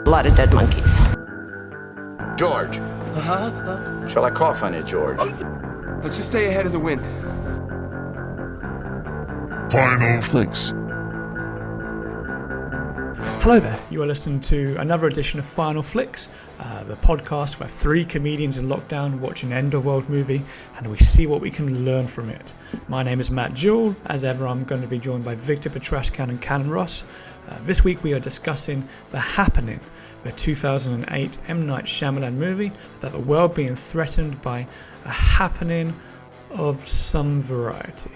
A lot of dead monkeys. George. Shall I cough on you, George? Let's just stay ahead of the wind. Final Flicks. Hello there, you are listening to another edition of Final Flicks, the podcast where three comedians in lockdown watch an end-of-world movie and we see what we can learn from it. My name is Matt Jewell. As ever, I'm going to be joined by Victor Petrashkan and Callum Ross. This week we are discussing The Happening, the 2008 M. Night Shyamalan movie about the world being threatened by a happening of some variety.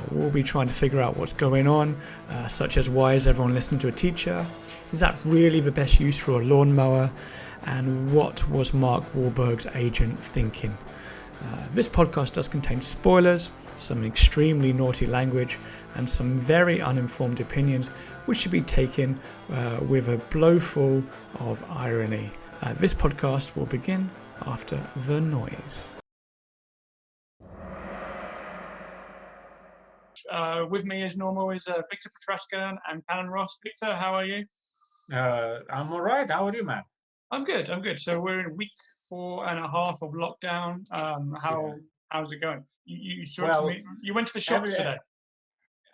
We'll be trying to figure out what's going on, such as why is everyone listening to a teacher? Is that really the best use for a lawnmower? And what was Mark Wahlberg's agent thinking? This podcast does contain spoilers, some extremely naughty language, and some very uninformed opinions, which should be taken with a blowful of irony. This podcast will begin after the noise. With me as normal is Victor Petrashkan and Callum Ross. Victor, how are you? I'm all right. How are you, man? I'm good. So we're in week 4.5 of lockdown. How's it going? You went to the shops today.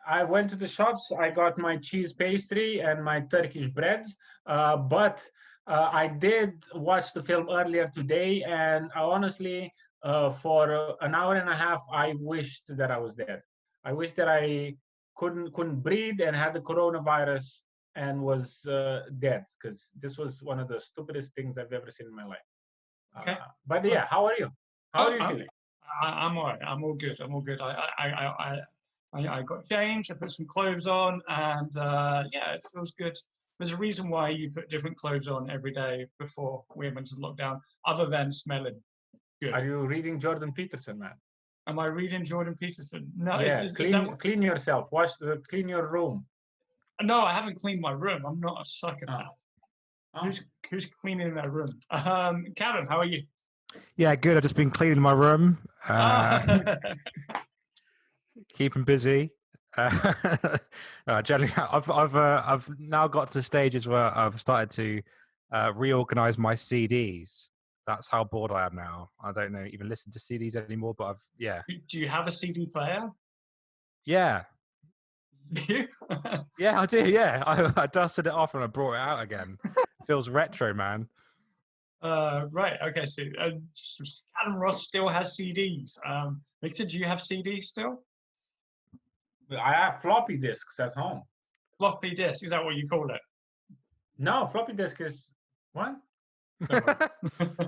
I went to the shops. I got my cheese pastry and my Turkish breads. But I did watch the film earlier today, and I honestly, for an hour and a half, I wished that I was dead. I wish that I couldn't breathe and had the coronavirus and was dead, because this was one of the stupidest things I've ever seen in my life. Okay. But yeah, how are you? How are you feeling? I'm all right. I'm all good. I got changed. I put some clothes on, and it feels good. There's a reason why you put different clothes on every day before we went into lockdown, other than smelling good. Are you reading Jordan Peterson, man? Am I reading Jordan Peterson? No. Yeah, clean yourself. Clean your room. No, I haven't cleaned my room. I'm not a psychopath. Oh. Who's cleaning their room? Karen, how are you? Yeah, good. I've just been cleaning my room. Keeping busy. Generally, I've now got to stages where I've started to reorganize my CDs. That's how bored I am now. I don't even listen to CDs anymore, but Do you have a CD player? Yeah. Yeah, I do. Yeah, I dusted it off and I brought it out again. It feels retro, man. Right. Okay. So Adam Ross still has CDs. Victor, do you have CDs still? I have floppy disks at home. Floppy disk, is that what you call it? No, floppy disk is what?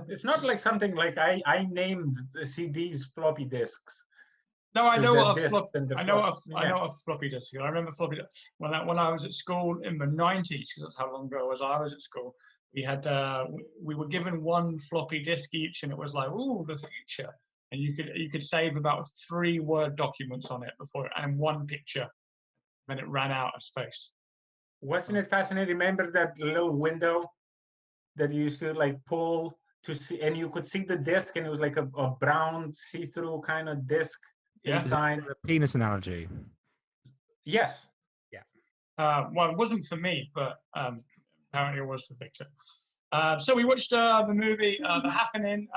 It's not like something like I named the CDs floppy disks. No, I know what a floppy disk is. I remember floppy disk when I was at school in the 90s, because that's how long ago I was at school. We had we were given one floppy disk each, and it was like, ooh, the future. And you could save about 3 Word documents on it and one picture. Then it ran out of space. Wasn't it fascinating? Remember that little window that you used to like pull to see, and you could see the disc, and it was like a brown see-through kind of disc inside. The penis analogy. Yes. Yeah. Well, it wasn't for me, but apparently it was for Victor. So we watched the movie The Happening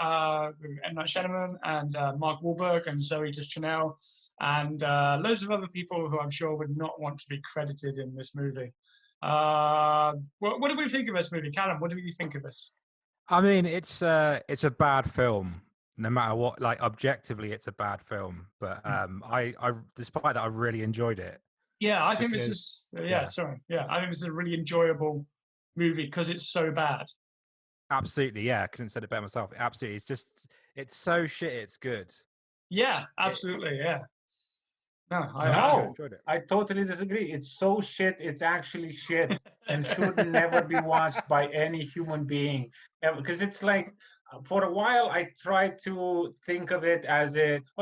with M. Night Shyamalan and Mark Wahlberg and Zoe Deschanel and loads of other people who I'm sure would not want to be credited in this movie. What do we think of this movie? Callum, what do you think of this? I mean, it's a bad film. No matter what, like objectively, it's a bad film. But I despite that, I really enjoyed it. Yeah, I think this is. I think this is a really enjoyable movie because it's so bad. Absolutely, yeah. I couldn't have said it better myself. Absolutely, it's so shit. It's good. Yeah, absolutely, yeah. No, I enjoyed it. I totally disagree. It's so shit. It's actually shit, and should never be watched by any human being. Because it's like, for a while, I tried to think of it as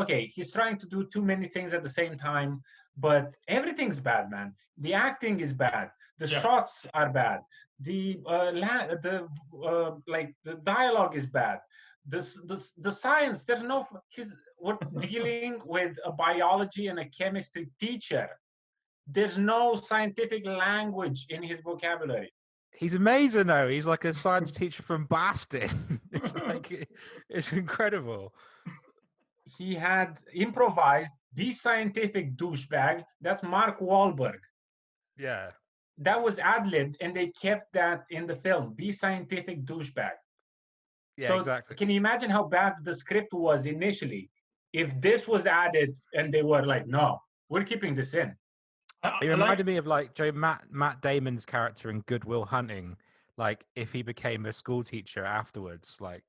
he's trying to do too many things at the same time, but everything's bad, man. The acting is bad. The shots are bad. The dialogue is bad. The science, we're dealing with a biology and a chemistry teacher. There's no scientific language in his vocabulary. He's amazing though. He's like a science teacher from Boston. It's incredible. He had improvised "Be Scientific Douchebag." That's Mark Wahlberg. Yeah. That was ad-libbed, and they kept that in the film. "Be Scientific Douchebag." Yeah, So exactly. can you imagine how bad the script was initially? If this was added and they were like, "No, we're keeping this in." It reminded me of like Matt Damon's character in Good Will Hunting. Like if he became a school teacher afterwards, like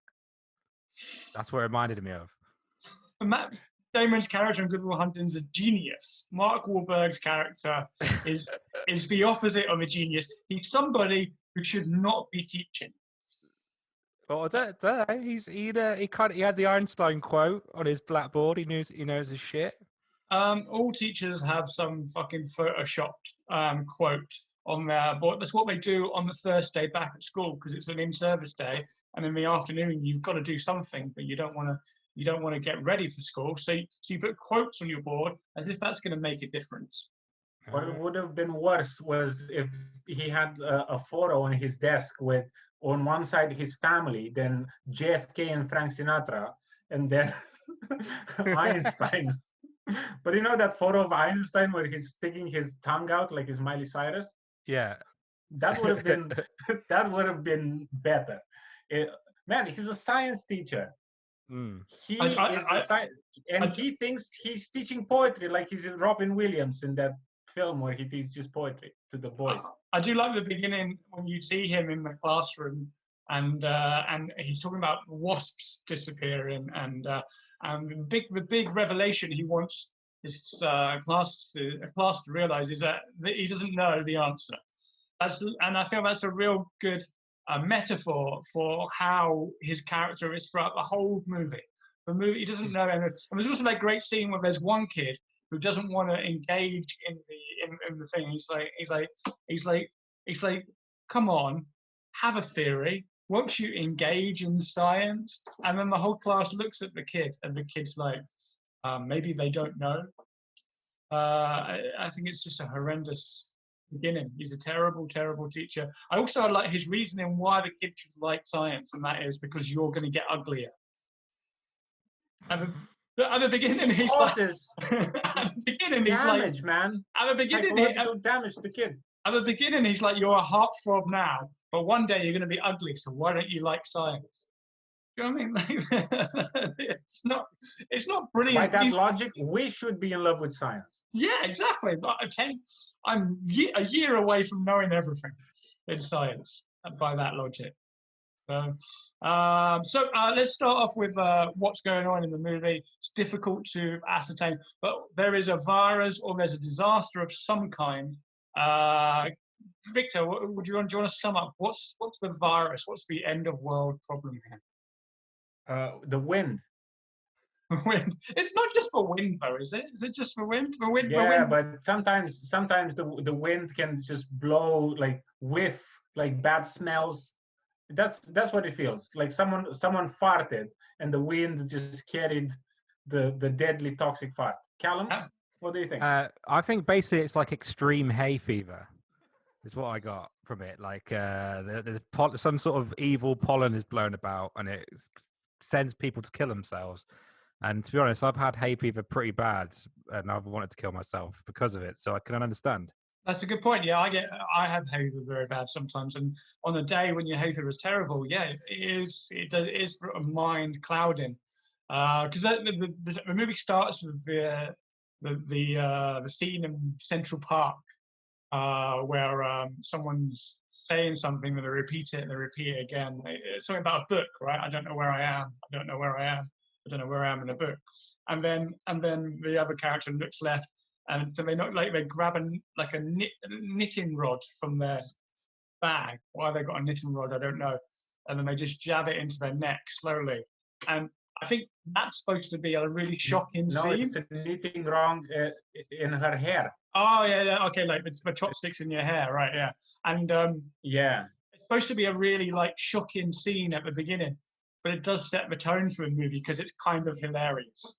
that's what it reminded me of. Matt Damon's character in Good Will Hunting's a genius. Mark Wahlberg's character is the opposite of a genius. He's somebody who should not be teaching. Well, he had the Einstein quote on his blackboard. He knows his shit. All teachers have some fucking photoshopped quote on their board. That's what they do on the first day back at school because it's an in-service day, and in the afternoon you've got to do something, but you don't want to get ready for school. So you put quotes on your board as if that's going to make a difference. What would have been worse was if he had a photo on his desk with, on one side, his family, then JFK and Frank Sinatra, and then Einstein. But you know that photo of Einstein where he's sticking his tongue out like his Miley Cyrus? Yeah. That would have been better. Man, he's a science teacher. He he thinks he's teaching poetry like he's Robin Williams in that film where he teaches poetry to the boys. I do like the beginning when you see him in the classroom and he's talking about wasps disappearing and the big revelation he wants his class to realize is that he doesn't know the answer. And I feel that's a real good metaphor for how his character is throughout the whole movie. The movie, he doesn't know anything. And there's also that great scene where there's one kid who doesn't want to engage in the thing. He's like, come on, have a theory. Won't you engage in science? And then the whole class looks at the kid, and the kid's like, maybe they don't know. I think it's just a horrendous beginning. He's a terrible, terrible teacher. I also like his reasoning why the kid should like science, and that is because you're going to get uglier. At the beginning, he's like, at the beginning, he's damage, like, man. At the beginning, damage to the kid. At the beginning, he's like, you're a heartthrob now, but one day you're going to be ugly. So why don't you like science? Do you know what I mean? It's not brilliant. By that logic, we should be in love with science. Yeah, exactly. I'm a year away from knowing everything in science by that logic. So let's start off with what's going on in the movie. It's difficult to ascertain, but there is a virus or there's a disaster of some kind. Victor, do you want to sum up? What's the virus? What's the end of world problem here? The wind. Wind. It's not just for wind, though, is it? Is it just for wind? Yeah, but sometimes the wind can just blow like whiff like bad smells. That's what it feels like. Someone farted and the wind just carried the deadly toxic fart. Callum, what do you think? I think basically it's like extreme hay fever is what I got from it. Like there's some sort of evil pollen is blown about and it sends people to kill themselves. And to be honest, I've had hay fever pretty bad and I've wanted to kill myself because of it. So I can understand. That's a good point. Yeah, I have hay fever very bad sometimes, and on a day when your hay fever is terrible, yeah, it is mind clouding. Because the movie starts with the scene in Central Park where someone's saying something and they repeat it and they repeat it again. It's something about a book, right? I don't know where I am. I don't know where I am. I don't know where I am in the book. And then the other character looks left. And do they not they grab a knitting rod from their bag? Why they got a knitting rod, I don't know. And then they just jab it into their neck slowly. And I think that's supposed to be a really shocking scene. No, it's a knitting wrong in her hair. Oh yeah, okay, like the chopsticks in your hair, right? Yeah, and yeah, it's supposed to be a really shocking scene at the beginning, but it does set the tone for the movie because it's kind of hilarious.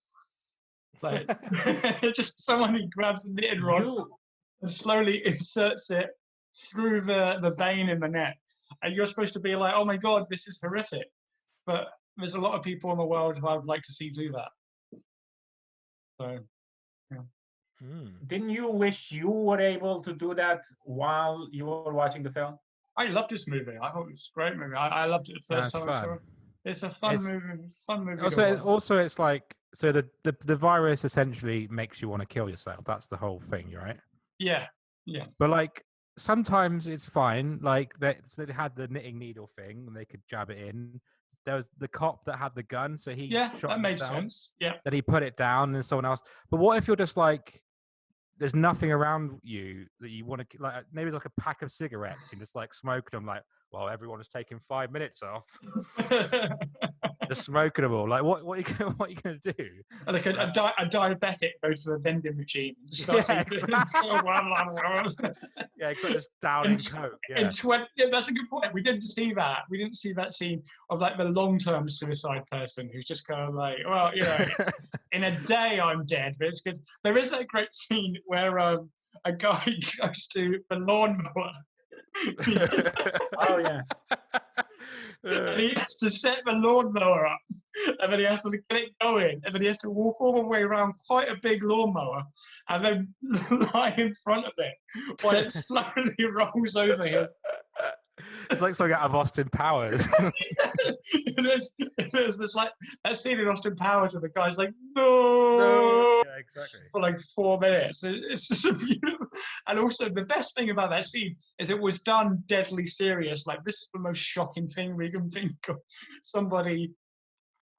Like just someone who grabs a knitting rod and slowly inserts it through the vein in the neck, and you're supposed to be like, oh my god, this is horrific. But there's a lot of people in the world who I would like to see do that. So, yeah. Didn't you wish you were able to do that while you were watching the film? I loved this movie. I thought it was a great movie. I loved it the first time I saw it. It's a fun movie. Fun movie. Also, it's like, so the virus essentially makes you want to kill yourself. That's the whole thing, right? Yeah, yeah. But like sometimes it's fine. Like they had the knitting needle thing, and they could jab it in. There was the cop that had the gun, so he shot that made himself, sense. Yeah. Then he put it down, and someone else. But what if you're just like, there's nothing around you that you want to, like, maybe it's like a pack of cigarettes and just like smoking them, like, well, everyone has taken 5 minutes off. Just smoking them all. Like, what are you gonna do? Like a diabetic goes to a vending machine and starts just downing coke. Yeah. That's a good point. We didn't see that. We didn't see that scene of like the long-term suicide person who's just kind of like, well, you know, in a day I'm dead. But it's good. There is that great scene where a guy goes to the lawnmower. Oh yeah. And he has to set the lawnmower up, and then he has to get it going, and then he has to walk all the way around quite a big lawnmower, and then lie in front of it while it slowly rolls over him. It's like something out of Austin Powers. There's this like that scene in Austin Powers where the guy's like, no, yeah, exactly, for like 4 minutes. It's just a beautiful. And also the best thing about that scene is it was done deadly serious. Like, this is the most shocking thing we can think of. Somebody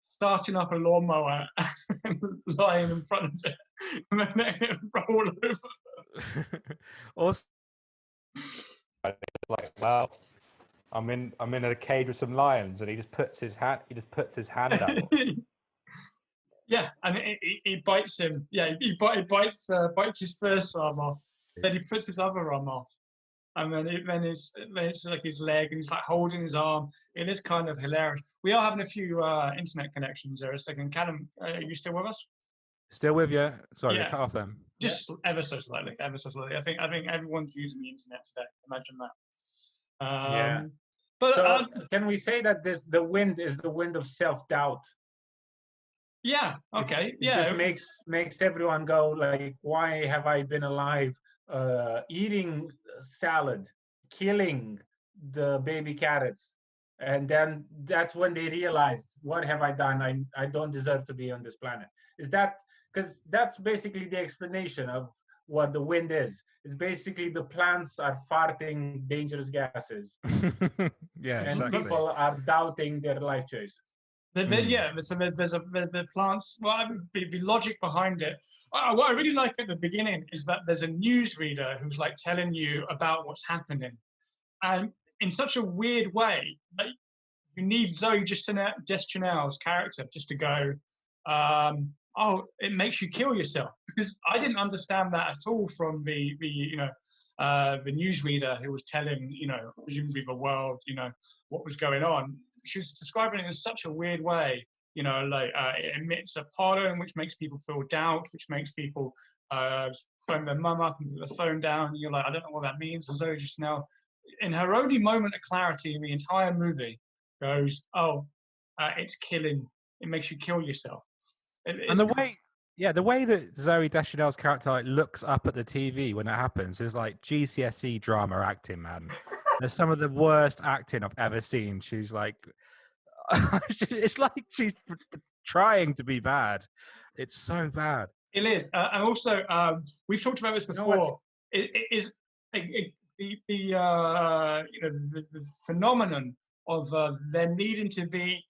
starting up a lawnmower and lying in front of it, and then it roll over. Also, like, well, I'm in a cage with some lions, and he just puts his hand out. Yeah, and he bites him. Yeah, he bites his first arm off. Then he puts his other arm off, and then it's like his leg, and he's like holding his arm. It is kind of hilarious. We are having a few internet connections there. A second, Callum, are you still with us? Still with you? Sorry, Yeah. cut off them. Just ever so slightly. I think everyone's using the internet today. Imagine that. Yeah. But so can we say that the wind is the wind of self-doubt? Yeah. Okay. It just makes everyone go like, why have I been alive? Eating salad, killing the baby carrots, and then that's when they realize, what have I done? I don't deserve to be on this planet. Is that because that's basically the explanation of what the wind is? It's basically the plants are farting dangerous gases. Yeah, and exactly. people are doubting their life choices. Yeah, so there's the plants. Well, be logic behind it. What I really like at the beginning is that there's a newsreader who's like telling you about what's happening, and in such a weird way, like, you need Zoe Deschanel's character just to go, oh, it makes you kill yourself, because I didn't understand that at all from the newsreader who was telling, presumably the world, what was going on. She was describing it in such a weird way, like it emits a pollen which makes people feel doubt, which makes people phone their mum up and put the phone down. And you're like, I don't know what that means. And Zoe just now, in her only moment of clarity in the entire movie, goes, oh, it's killing. It makes you kill yourself. And the way that Zoe Deschanel's character like looks up at the TV when it happens is like GCSE drama acting, man. There's some of the worst acting I've ever seen. She's like, it's like she's trying to be bad. It's so bad. It is, and also we've talked about this before. It is the phenomenon of there needing to be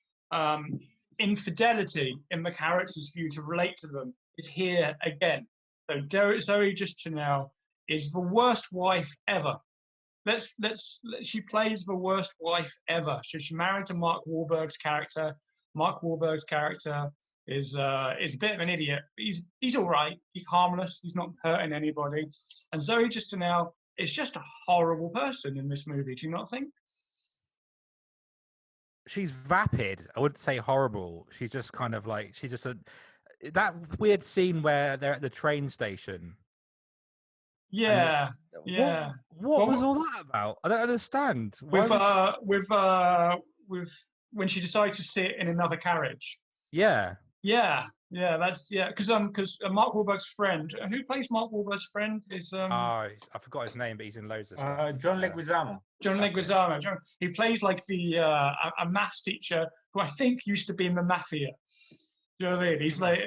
infidelity in the characters for you to relate to them. It's here again. So Zoe Deschanel is the worst wife ever. She plays the worst wife ever. She's married to Mark Wahlberg's character. Mark Wahlberg's character is a bit of an idiot. He's all right. He's harmless. He's not hurting anybody. And Zoe Deschanel is just a horrible person in this movie. Do you not think? She's vapid. I wouldn't say horrible. She's just kind of like, that weird scene where they're at the train station Yeah, What yeah. what was Well, all that about? I don't understand. Why with was with when she decided to sit in another carriage. yeah. Yeah, that's because Mark Wahlberg's friend, who plays Mark Wahlberg's friend, is I forgot his name, but he's in loads of stuff. John Leguizamo. John That's it. Leguizamo. He plays like a maths teacher who I think used to be in the mafia. You know what I mean? He's like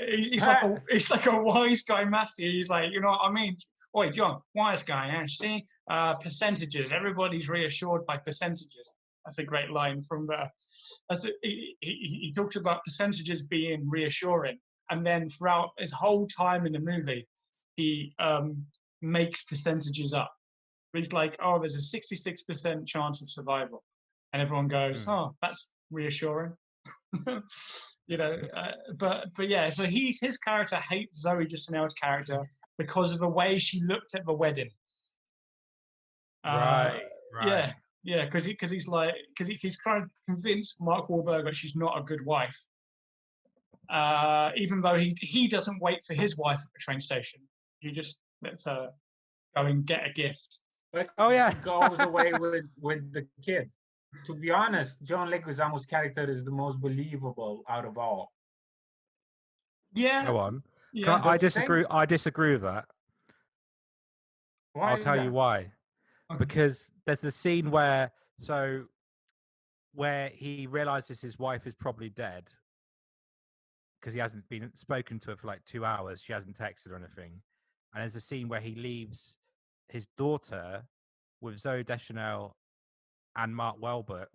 a wise guy maths teacher. He's like, you know what I mean? Oi, John, wise guy, and see percentages. Everybody's reassured by percentages. That's a great line from the. He talks about percentages being reassuring, and then throughout his whole time in the movie, he makes percentages up. He's like, oh, there's a 66% chance of survival, and everyone goes, oh, that's reassuring. You know, but yeah. So his character hates Zoe Deschanel's character because of the way she looked at the wedding. Right. Yeah, because he's trying to convince Mark Wahlberg that she's not a good wife, even though he doesn't wait for his wife at the train station. He just lets her go and get a gift. But Oh, yeah. goes away with the kid. To be honest, John Leguizamo's character is the most believable out of all. Yeah. Go on. Yeah. I disagree. I disagree with that. Why I'll is tell that? you why. Okay. Because there's the scene where he realizes his wife is probably dead because he hasn't been spoken to her for like 2 hours. She hasn't texted or anything. And there's a scene where he leaves his daughter with Zoe Deschanel and Mark Wahlberg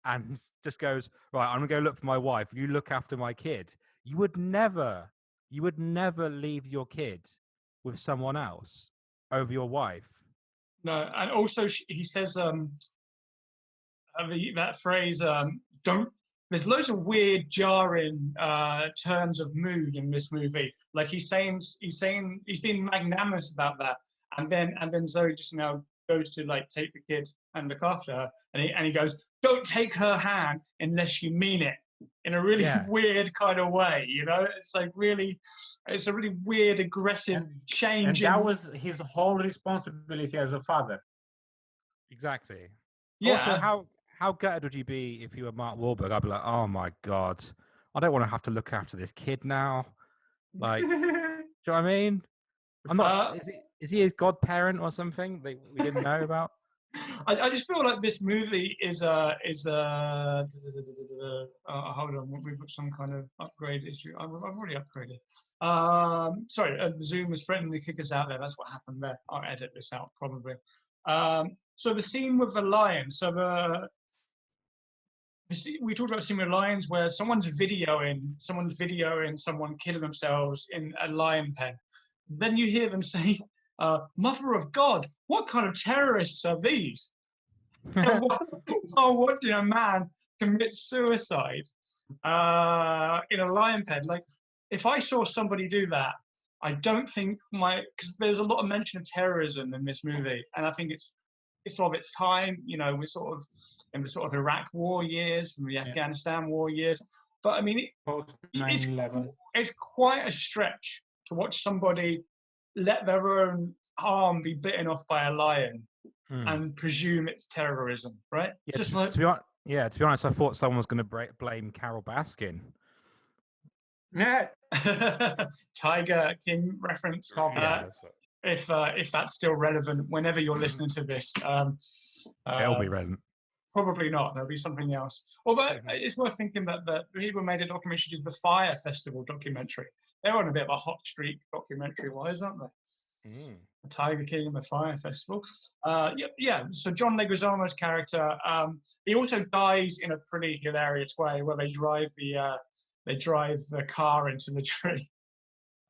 and just goes, right, I'm gonna go look for my wife. You look after my kid. You would never leave your kid with someone else over your wife. No, and also he says that phrase, don't. There's loads of weird, jarring turns of mood in this movie. Like he's being magnanimous about that, and then Zoe just now goes to like take the kid and look after her, and he goes, don't take her hand unless you mean it, in a really weird kind of way. You know, it's a really weird, aggressive change. And that was his whole responsibility as a father. Exactly. Yeah. Also, how gutted would you be if you were Mark Wahlberg? I'd be like, oh my God, I don't want to have to look after this kid now. Like, do you know what I mean? I'm not. Is he his godparent or something that we didn't know about? I just feel like this movie is hold on, we've got some kind of upgrade issue. I've already upgraded. Sorry, Zoom was threatening to kick us out there. That's what happened there. I'll edit this out probably. So the scene with the lion. So we talked about scene with lions where someone's videoing someone killing themselves in a lion pen. Then you hear them say, Mother of God, what kind of terrorists are these? Watching a man commit suicide in a lion pen. Like, if I saw somebody do that, I don't think because there's a lot of mention of terrorism in this movie, and I think it's of its time. You know, we're sort of in the sort of Iraq war years and the Afghanistan war years. But I mean, it's quite a stretch to watch somebody let their own arm be bitten off by a lion and presume it's terrorism, right? Yeah, Just to be honest, I thought someone was going to blame Carol Baskin. Yeah. Tiger King reference. If that's still relevant whenever you're listening to this. It'll be relevant. Probably not. There'll be something else. Although it's worth thinking that people made a documentary, the Fire Festival documentary. They're on a bit of a hot streak documentary-wise, aren't they? The Tiger King and the Fire Festival. So John Leguizamo's character, he also dies in a pretty hilarious way, where they drive the car into the tree.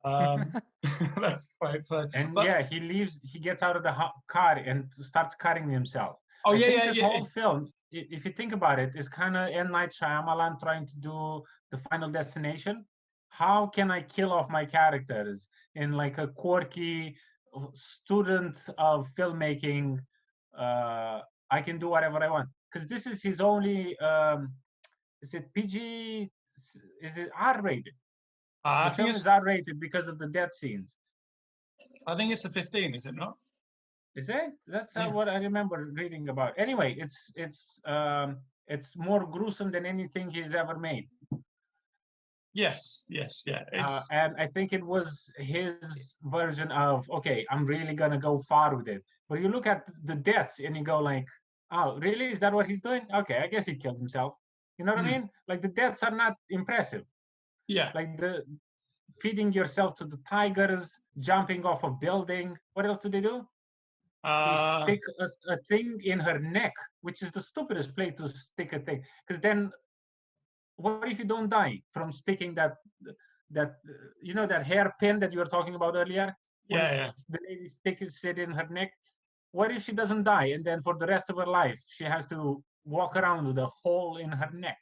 That's quite fun. And he gets out of the car and starts cutting himself. Oh, This whole film, if you think about it, is kind of M. Night Shyamalan trying to do the Final Destination. How can I kill off my characters in like a quirky student of filmmaking? I can do whatever I want, because this is his only. Is it PG? Is it R-rated? The film is R-rated because of the death scenes. I think it's a 15, is it not? Is it? That's Yeah. what I remember reading about. Anyway, it's more gruesome than anything he's ever made. Yes, yeah. It's And I think it was his version of, okay, I'm really gonna go far with it. But you look at the deaths and you go like, oh, really? Is that what he's doing? Okay, I guess he killed himself. You know what I mean? Like the deaths are not impressive. yeah. Like the feeding yourself to the tigers, jumping off a building. What else do they do? They stick a thing in her neck, which is the stupidest place to stick a thing. Because then, what if you don't die from sticking that that hairpin that you were talking about earlier? Yeah. The lady sticks it in her neck. What if she doesn't die, and then for the rest of her life she has to walk around with a hole in her neck?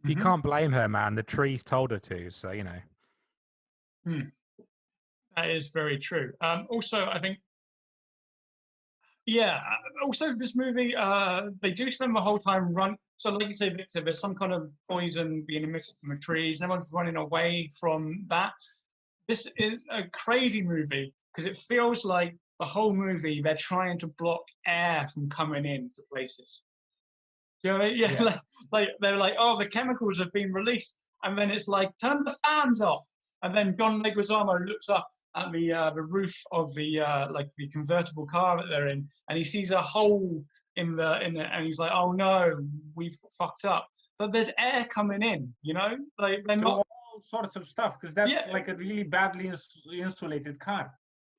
You can't blame her, man. The trees told her to, so you know. That is very true. Also, I think, yeah. Also, this movie, they do spend the whole time run. So, like you say, Victor, there's some kind of poison being emitted from the trees. No one's running away from that. This is a crazy movie because it feels like the whole movie they're trying to block air from coming into places. Do you know what I mean? Yeah. Like they're like, oh, the chemicals have been released, and then it's like, turn the fans off, and then John Leguizamo looks up at the roof of the the convertible car that they're in, and he sees a hole in the and he's like, oh no, we've fucked up. But there's air coming in, you know, like they're not all sorts of stuff because that's like a really badly insulated car.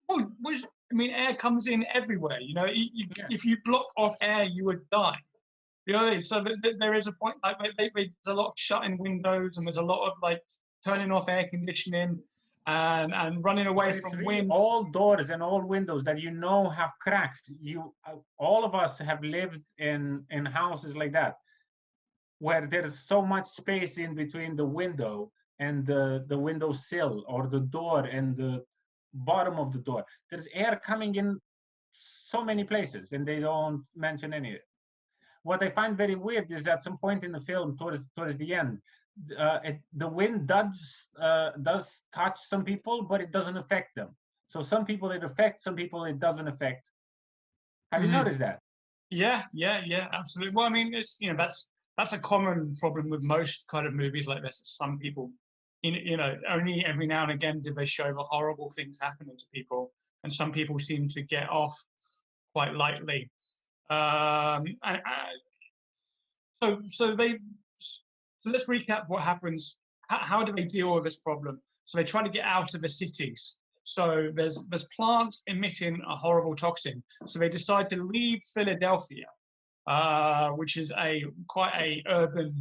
Well, which, I mean, air comes in everywhere. You know, if you block off air, you would die. You know, so there is a point like there's a lot of shutting windows and there's a lot of like turning off air conditioning and running away from wind. All doors and all windows that have cracks. All of us have lived in houses like that, where there's so much space in between the window and the window sill or the door and the bottom of the door. There's air coming in so many places, and they don't mention any of it. What I find very weird is at some point in the film, towards the end, the wind does touch some people, but it doesn't affect them. So some people it affects, some people it doesn't affect. Have you noticed that? Yeah, absolutely. Well, I mean, it's that's a common problem with most kind of movies like this. Some people, only every now and again do they show the horrible things happening to people, and some people seem to get off quite lightly. So let's recap what happens. How do they deal with this problem? So they try to get out of the cities. So there's plants emitting a horrible toxin. So they decide to leave Philadelphia, which is quite a urban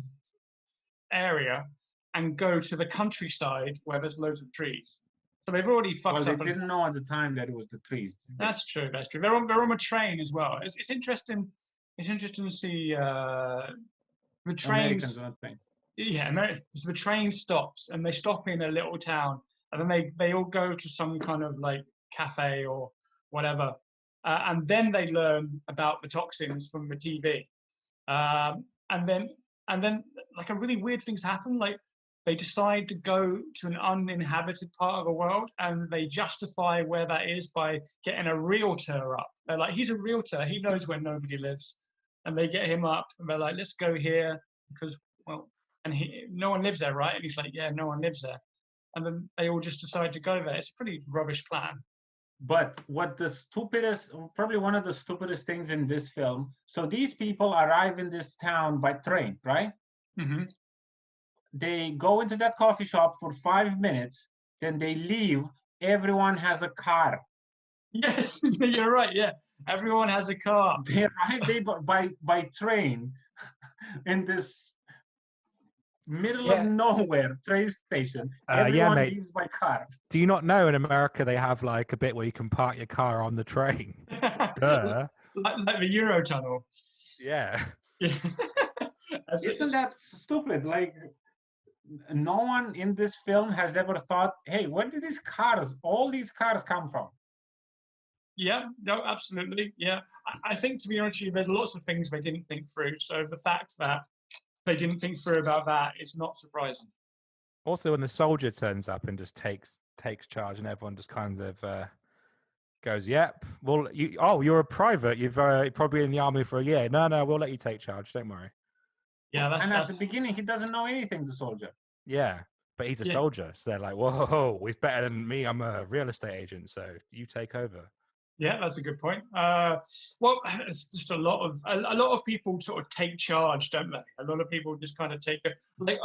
area, and go to the countryside where there's loads of trees. So they've already fucked up. They didn't know at the time that it was the trees. That's true. They're on a train as well. It's interesting. It's interesting to see the trains. Yeah, so the train stops and they stop in a little town, and then they all go to some kind of like cafe or whatever, and then they learn about the toxins from the TV, and then like a really weird things happen. Like they decide to go to an uninhabited part of the world, and they justify where that is by getting a realtor up. They're like, he's a realtor, he knows where nobody lives, and they get him up, and they're like, let's go here because no one lives there, right? And he's like, yeah, no one lives there. And then they all just decide to go there. It's a pretty rubbish plan. But probably one of the stupidest things in this film, so these people arrive in this town by train, right? Mm-hmm. They go into that coffee shop for 5 minutes, then they leave. Everyone has a car. Yes, you're right, yeah. Everyone has a car. They arrive by train in this middle of nowhere train station. Everyone leaves by car. Do you not know in America they have like a bit where you can park your car on the train? Duh. Like the Eurotunnel. Yeah. Isn't that stupid? Like, no one in this film has ever thought, hey, where did all these cars come from? Yeah, no, absolutely. Yeah. I think, to be honest with you, there's lots of things they didn't think through. So the fact that they didn't think through about that is not surprising. Also, when the soldier turns up and just takes charge and everyone just kind of goes, "Yep. Well, you're a private. You've probably been in the army for a year. No, we'll let you take charge. Don't worry." Yeah, at the beginning, he doesn't know anything, the soldier. Yeah, but he's a soldier, so they're like, "Whoa, he's better than me. I'm a real estate agent, so you take over." Yeah, that's a good point. Well, it's just a lot of people sort of take charge, don't they? A lot of people just kind of take it. Like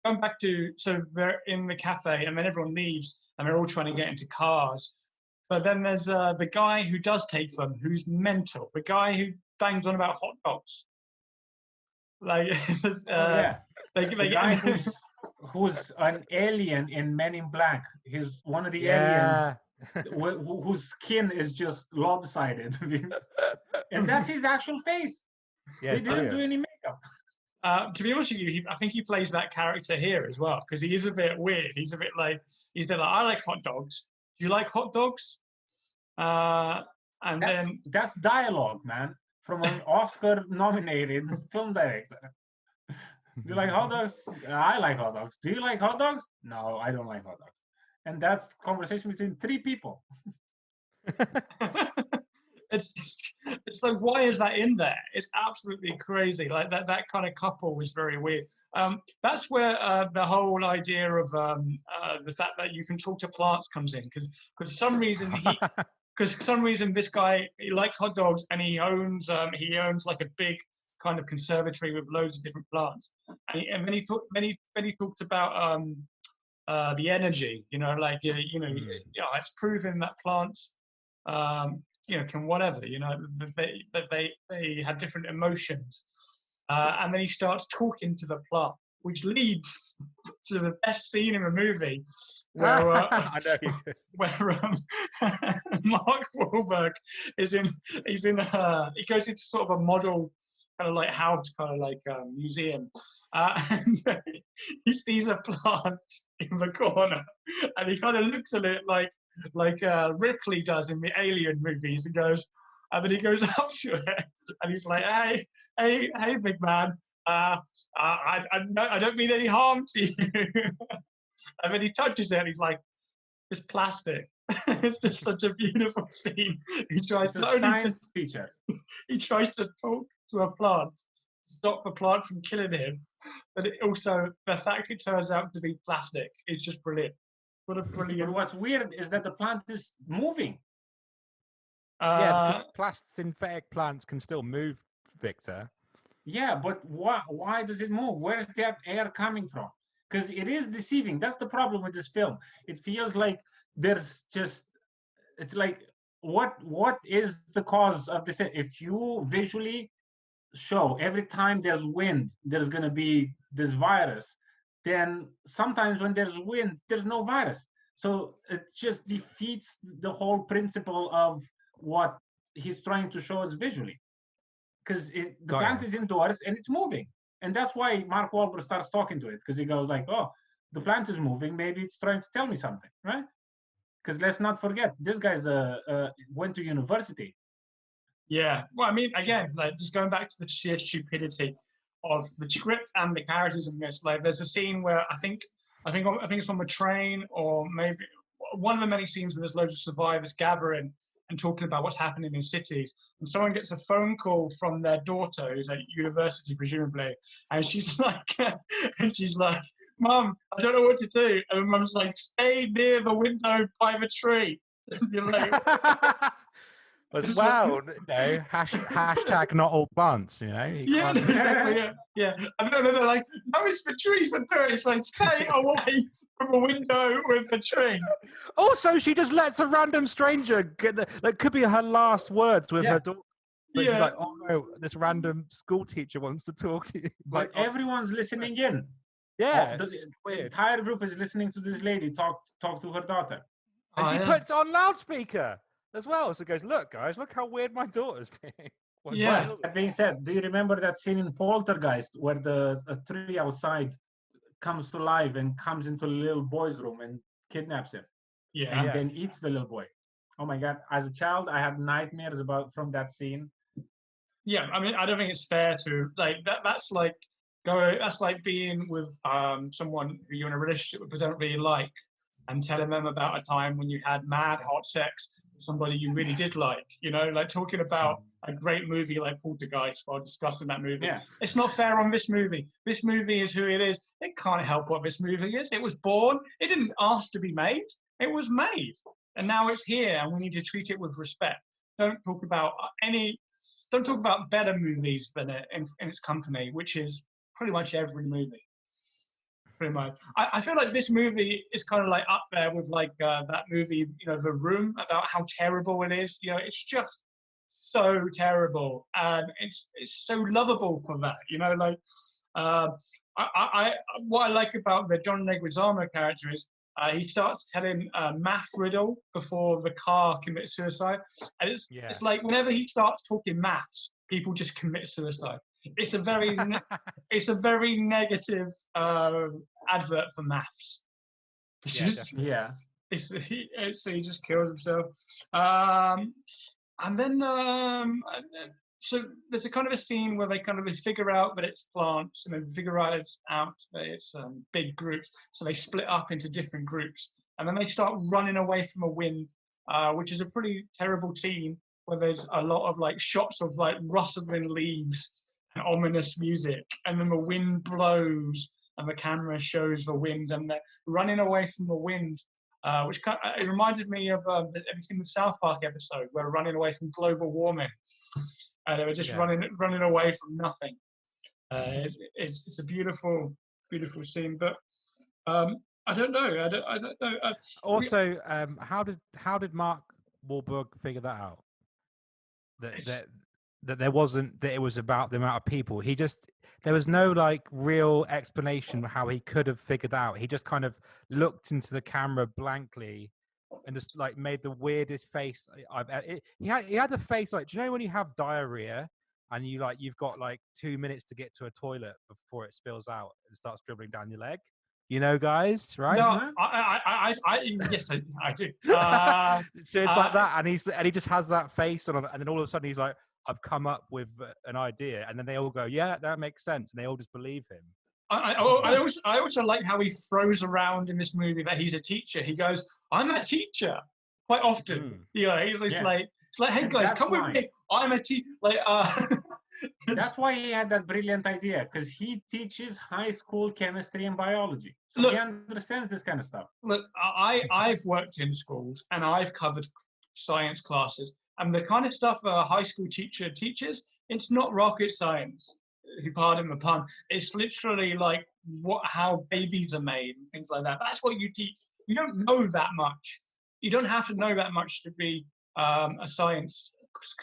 going back to, so they're in the cafe and then everyone leaves and they're all trying to get into cars. But then there's the guy who does take them, who's mental. The guy who bangs on about hot dogs. Like, the guy who's an alien in Men in Black. He's one of the aliens whose skin is just lopsided. And that's his actual face. Yeah, they didn't do any makeup. To be honest with you, I think he plays that character here as well, because he is a bit weird. He's a bit like, I like hot dogs. Do you like hot dogs? That's dialogue, man, from an Oscar-nominated film director. Do you like hot dogs? I like hot dogs. Do you like hot dogs? No, I don't like hot dogs. And that's conversation between three people. It's like, why is that in there? It's absolutely crazy. Like that kind of couple was very weird. That's where the whole idea of the fact that you can talk to plants comes in, because for some reason this guy, he likes hot dogs and he owns like a big kind of conservatory with loads of different plants. And then he talked about the energy, it's proven that plants can whatever, they have different emotions. And then he starts talking to the plant, which leads to the best scene in the movie, where Mark Wahlberg he goes into sort of a model kind of like house, kind of like museum, and he sees a plant in the corner, and he kind of looks at it like Ripley does in the Alien movies, and then he goes up to it, and he's like, hey, big man, I don't mean any harm to you. And then he touches it, and he's like, it's plastic. It's just such a beautiful scene. He tries he tries to talk to a plant, stop the plant from killing him, but also the fact it turns out to be plastic is just brilliant. What a brilliant. But what's weird is that the plant is moving. Yeah, because synthetic plants can still move, Victor. Yeah, but why does it move? Where is that air coming from? Because it is deceiving. That's the problem with this film. It feels like it's like, what is the cause of this? If you visually show every time there's wind, there's going to be this virus, then sometimes when there's wind, there's no virus. So it just defeats the whole principle of what he's trying to show us visually. Because the plant is indoors and it's moving. And that's why Mark Wahlberg starts talking to it, because he goes like, oh, the plant is moving. Maybe it's trying to tell me something, right? Because let's not forget, this guy's went to university. Yeah. Well, I mean, again, like just going back to the sheer stupidity of the script and the characters in this. Like, there's a scene where I think it's on the train, or maybe one of the many scenes where there's loads of survivors gathering and talking about what's happening in cities, and someone gets a phone call from their daughter who's at university, presumably, and she's like, Mum, I don't know what to do. And Mum's like, stay near the window by the tree. And you're like, well, hashtag not all plants, Yeah, exactly. Yeah. And then they're like, no, it's the trees that do it. It's like, stay away from a window with the tree. Also, she just lets a random stranger get that could be her last words with her daughter. But she's like, oh no, this random school teacher wants to talk to you. But everyone's listening in. Yeah, the entire group is listening to this lady talk to her daughter. And she puts on loudspeaker as well. So it goes, look, guys, look how weird my daughter's being. That being said, do you remember that scene in Poltergeist where a tree outside comes to life and comes into a little boy's room and kidnaps him? Yeah. And then eats the little boy. Oh my God. As a child, I had nightmares from that scene. Yeah, I mean, I don't think it's fair to, like, that's like being with someone who you're in a relationship with but don't really like, and telling them about a time when you had mad hot sex with somebody you really did like, you know, like talking about a great movie like Poltergeist while discussing that movie. Yeah. It's not fair on this movie. This movie is who it is. It can't help what this movie is. It was born. It didn't ask to be made. It was made. And now it's here, and we need to treat it with respect. Don't talk about better movies than it in its company, which is pretty much every movie. Pretty much. I feel like this movie is kind of like up there with like that movie, you know, The Room, about how terrible it is. You know, it's just so terrible, and it's so lovable for that. You know, like what I like about the John Leguizamo character is he starts telling a math riddle before the car commits suicide, and it's like whenever he starts talking maths, people just commit suicide. It's a very negative advert for maths. So he just kills himself. And then so there's a kind of a scene where they figure out that it's plants, and they figure out that it's big groups. So they split up into different groups, and then they start running away from a wind, which is a pretty terrible scene where there's a lot of like shots of like rustling leaves and ominous music, and then the wind blows and the camera shows the wind, and they're running away from the wind, which it reminded me of have you seen the South Park episode where they're running away from global warming, and they were just running away from nothing. It's a beautiful scene, but I don't know. I don't know. Also, how did Mark Wahlberg figure that out? That it was about the amount of people. There was no like real explanation how he could have figured out. He just kind of looked into the camera blankly and just like made the weirdest face. He had the face like, do you know when you have diarrhea and you've got like 2 minutes to get to a toilet before it spills out and starts dribbling down your leg? You know, guys, right? No, yes, I do. So it's like that, and he just has that face, and then all of a sudden he's like, "I've come up with an idea," and then they all go, "Yeah, that makes sense," and they all just believe him. I also like how he throws around in this movie that he's a teacher. He goes, "I'm a teacher," quite often. Yeah, he's like, "Hey guys, come with me. I'm a teacher." Like, that's why he had that brilliant idea, because he teaches high school chemistry and biology. So he understands this kind of stuff. Look, I've worked in schools and I've covered science classes, and the kind of stuff a high school teacher teaches, it's not rocket science, if you pardon the pun. It's literally like how babies are made and things like that. That's what you teach. You don't know that much. You don't have to know that much to be a science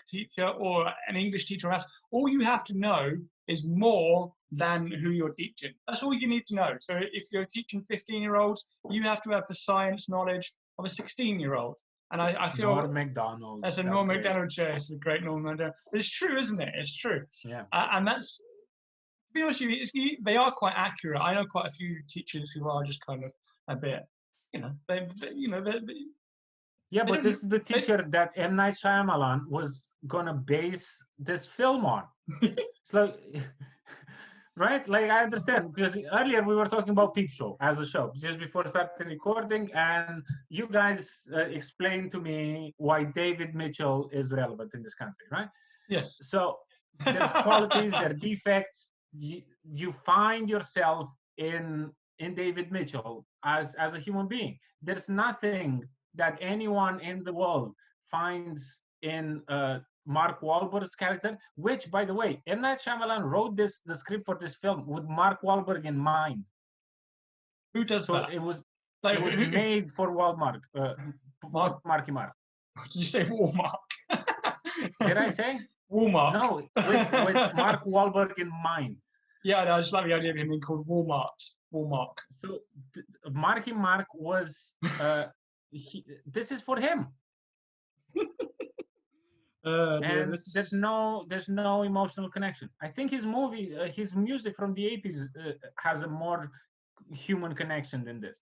teacher or an English teacher. All you have to know is more than who you're teaching. That's all you need to know. So if you're teaching 15-year-olds, you have to have the science knowledge of a 16-year-old. And I feel Norm Macdonald. That's a Norm Macdonald chair. It's a great Norm Macdonald. But it's true, isn't it? It's true. Yeah. And that's, to be honest with you, they are quite accurate. I know quite a few teachers who are just kind of a bit, yeah, but this is the teacher that M. Night Shyamalan was gonna base this film on. It's like, right? Like, I understand, because earlier we were talking about Peep Show as a show just before starting recording, and you guys explained to me why David Mitchell is relevant in this country, right? Yes. So there's qualities, there are defects. You find yourself in David Mitchell as a human being. There's nothing that anyone in the world finds in Mark Wahlberg's character, which, by the way, M. Night Shyamalan wrote the script for this film with Mark Wahlberg in mind. Who does that? It was made for Marky Mark. Did you say Walmart? Did I say? Walmart. No, with Mark Wahlberg in mind. Yeah, no, I just like the idea of him being called Walmart. Walmart. So Marky Mark was... this is for him. And there's no emotional connection. I think his music from the 80s has a more human connection than this.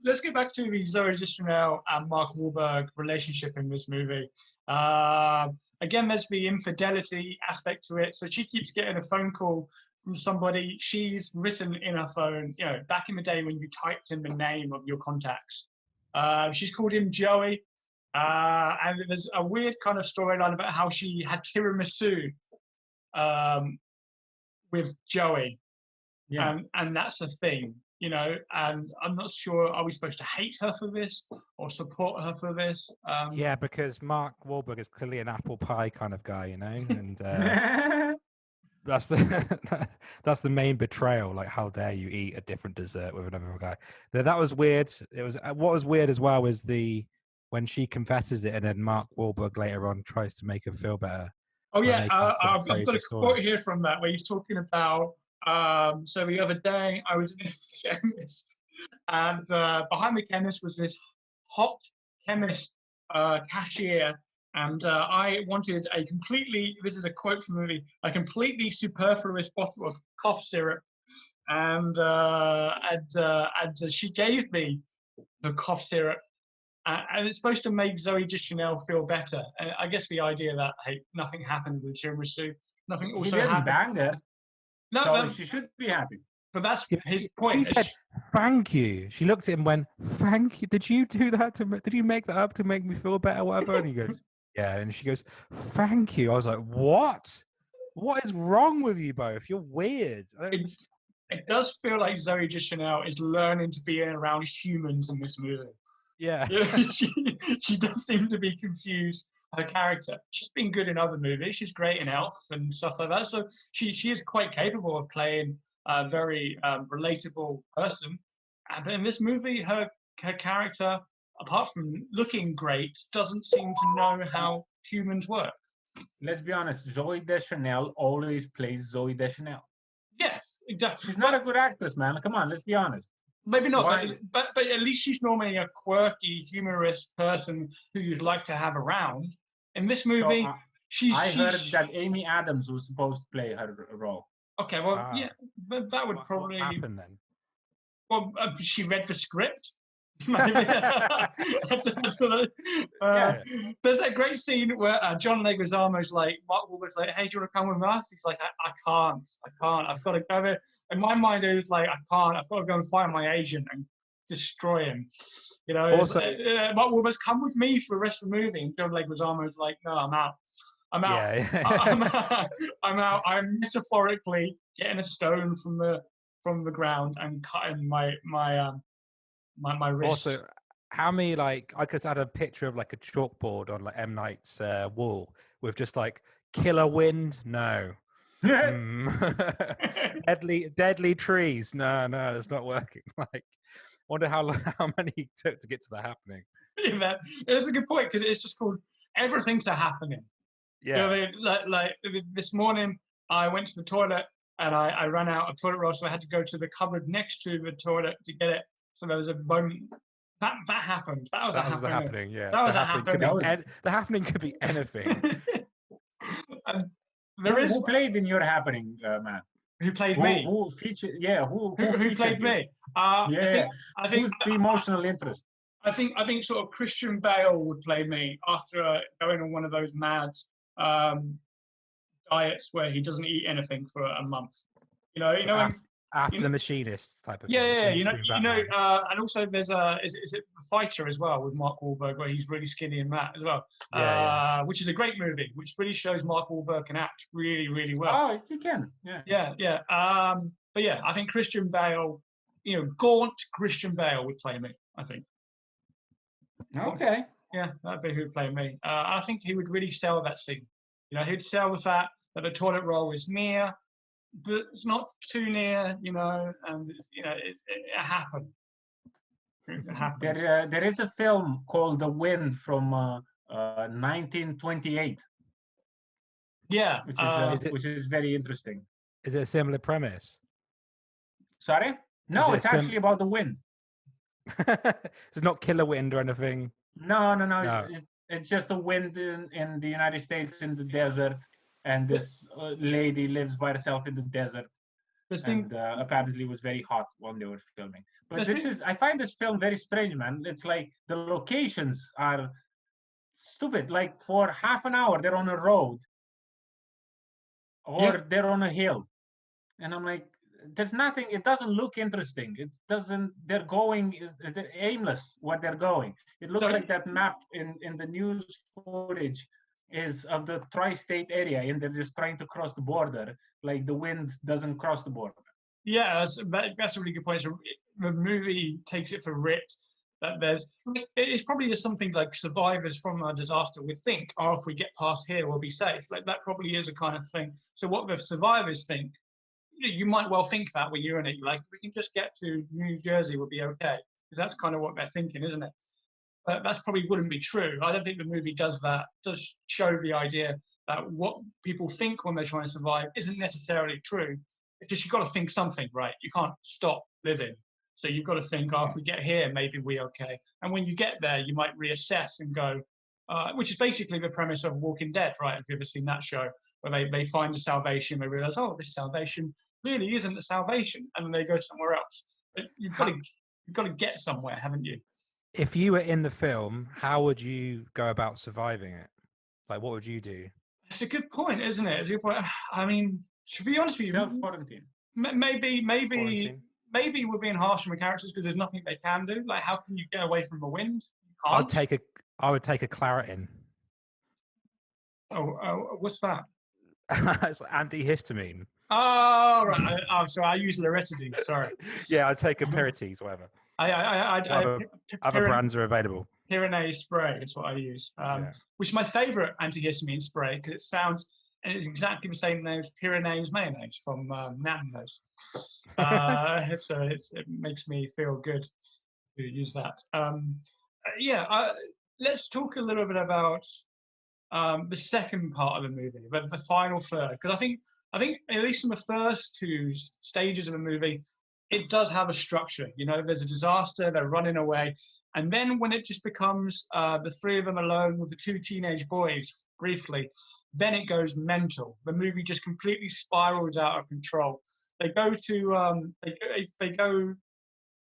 Let's get back to the Zoe Deschanel and Mark Wahlberg relationship in this movie. Again, there's the infidelity aspect to it. So she keeps getting a phone call from somebody she's written in her phone, back in the day when you typed in the name of your contacts. She's called him Joey. And there's a weird kind of storyline about how she had tiramisu with Joey. Yeah. And that's a thing, you know, and I'm not sure, are we supposed to hate her for this or support her for this? Yeah, because Mark Wahlberg is clearly an apple pie kind of guy, you know, and that's the main betrayal. Like, how dare you eat a different dessert with another guy? That was weird. It was what was weird as well was when she confesses it, and then Mark Wahlberg later on tries to make her feel better. Oh yeah, I've got a quote here from that where he's talking about. So the other day I was in a chemist, and behind the chemist was this hot chemist cashier. And I wanted this is a quote from the movie, a completely superfluous bottle of cough syrup. And she gave me the cough syrup. And it's supposed to make Zooey Deschanel feel better. And I guess the idea that, hey, nothing happened with tiramisu, nothing also happened. Bang her. No, so she should be happy. But that's his point. She said, "Thank you." She looked at him and went, "Thank you. Did you do that did you make that up to make me feel better, whatever?" And he goes, "Yeah." And she goes, "Thank you." I was like, "What? What is wrong with you both? You're weird." It does feel like Zooey Deschanel is learning to be around humans in this movie. Yeah. She does seem to be confused. Her character. She's been good in other movies. She's great in Elf and stuff like that. So she is quite capable of playing a very relatable person. And in this movie, her character, apart from looking great, doesn't seem to know how humans work. Let's be honest. Zooey Deschanel always plays Zooey Deschanel. Yes, exactly. She's not a good actress, man. Come on, let's be honest. Maybe not, but at least she's normally a quirky, humorous person who you'd like to have around. In this movie, I heard that Amy Adams was supposed to play her role. Okay, well, yeah, but that would probably happen then. Well, she read the script. There's that great scene where John Leguizamo's like, Mark Wahlberg's like, "Hey, do you want to come with us?" He's like, I can't. I've got to go there. In my mind, it was like, I can't. I've got to go and find my agent and destroy him. You know, also, Mark Wahlberg's come with me for the rest of the movie. And John Leguizamo's like, "No, I'm out. I'm out. Yeah. I'm out. I'm metaphorically getting a stone from the ground and cutting my wrist." Also, how many, like, I could add a picture of like a chalkboard on like M. Night's wall with just like killer wind, no. deadly trees, no, it's not working. Like, wonder how many it took to get to the happening. Yeah, it's a good point because it's just called Everything's a Happening. Yeah. You know, like this morning, I went to the toilet and I ran out of toilet roll, so I had to go to the cupboard next to the toilet to get it. So there was a moment that happened. That was the happening. Yeah. That was a happening. The happening could be anything. And who played in your happening, man? Who played me? Who featured? Yeah, who played me? I think who's the emotional interest? I think sort of Christian Bale would play me after going on one of those mad diets where he doesn't eat anything for a month. You know. After The Machinist type of thing. Yeah, you know, and also there's is it The Fighter as well with Mark Wahlberg where he's really skinny in that as well, which is a great movie, which really shows Mark Wahlberg can act really, really well. Oh, he can, yeah. But yeah, I think Christian Bale, gaunt Christian Bale would play me. I think. Okay. Yeah, that'd be who would play me. I think he would really sell that scene. He'd sell the fact that the toilet roll is near. But it's not too near, and it happened. It happened. There is a film called The Wind from 1928. Yeah, which is very interesting. Is it a similar premise? Sorry? No, it's actually about the wind. It's not killer wind or anything. No. It's just a wind in the United States in the desert. And this lady lives by herself in the desert, and apparently was very hot when they were filming. But I find this film very strange, man. It's like the locations are stupid. Like for half an hour, they're on a road, or they're on a hill, and I'm like, there's nothing. It doesn't look interesting. It doesn't. They're aimless. What they're going. It looks like that map in the news footage is of the tri-state area, and they're just trying to cross the border. Like the wind doesn't cross the border. Yeah, that's a really good point. So the movie takes it for writ that it's probably just something like survivors from a disaster would think, oh, if we get past here, we'll be safe. Like that probably is a kind of thing. So what the survivors think, you might well think that when you're in it, like, we can just get to New Jersey, we'll be okay. Because that's kind of what they're thinking, isn't it? But that's probably wouldn't be true. I don't think the movie does that. It does show the idea that what people think when they're trying to survive isn't necessarily true. It's just you've got to think something, right? You can't stop living. So you've got to think, oh, if we get here, maybe we're okay. And when you get there, you might reassess and go, which is basically the premise of Walking Dead, right? Have you ever seen that show? Where they find the salvation, they realize, oh, this salvation really isn't the salvation, and then they go somewhere else. But you've got to get somewhere, haven't you? If you were in the film, how would you go about surviving it? Like, what would you do? It's a good point, isn't it? It's a good point. I mean, to be honest with you, Self-quarantine. Maybe we're being harsh on the characters because there's nothing they can do. Like, how can you get away from the wind? I would take a Claritin. Oh, what's that? It's antihistamine. Oh, right. So I use Loratadine. Sorry. Yeah, I'd take a Pyretes, whatever. Other brands are available. Pyrenees spray is what I use, which is my favourite antihistamine spray because it sounds, and it's exactly the same name as Pyrenees mayonnaise from Nando's. So it makes me feel good to use that. Let's talk a little bit about the second part of the movie, the final third, because I think at least in the first two stages of the movie, it does have a structure. You know, there's a disaster, they're running away. And then when it just becomes the three of them alone with the two teenage boys, briefly, then it goes mental. The movie just completely spirals out of control. They go to,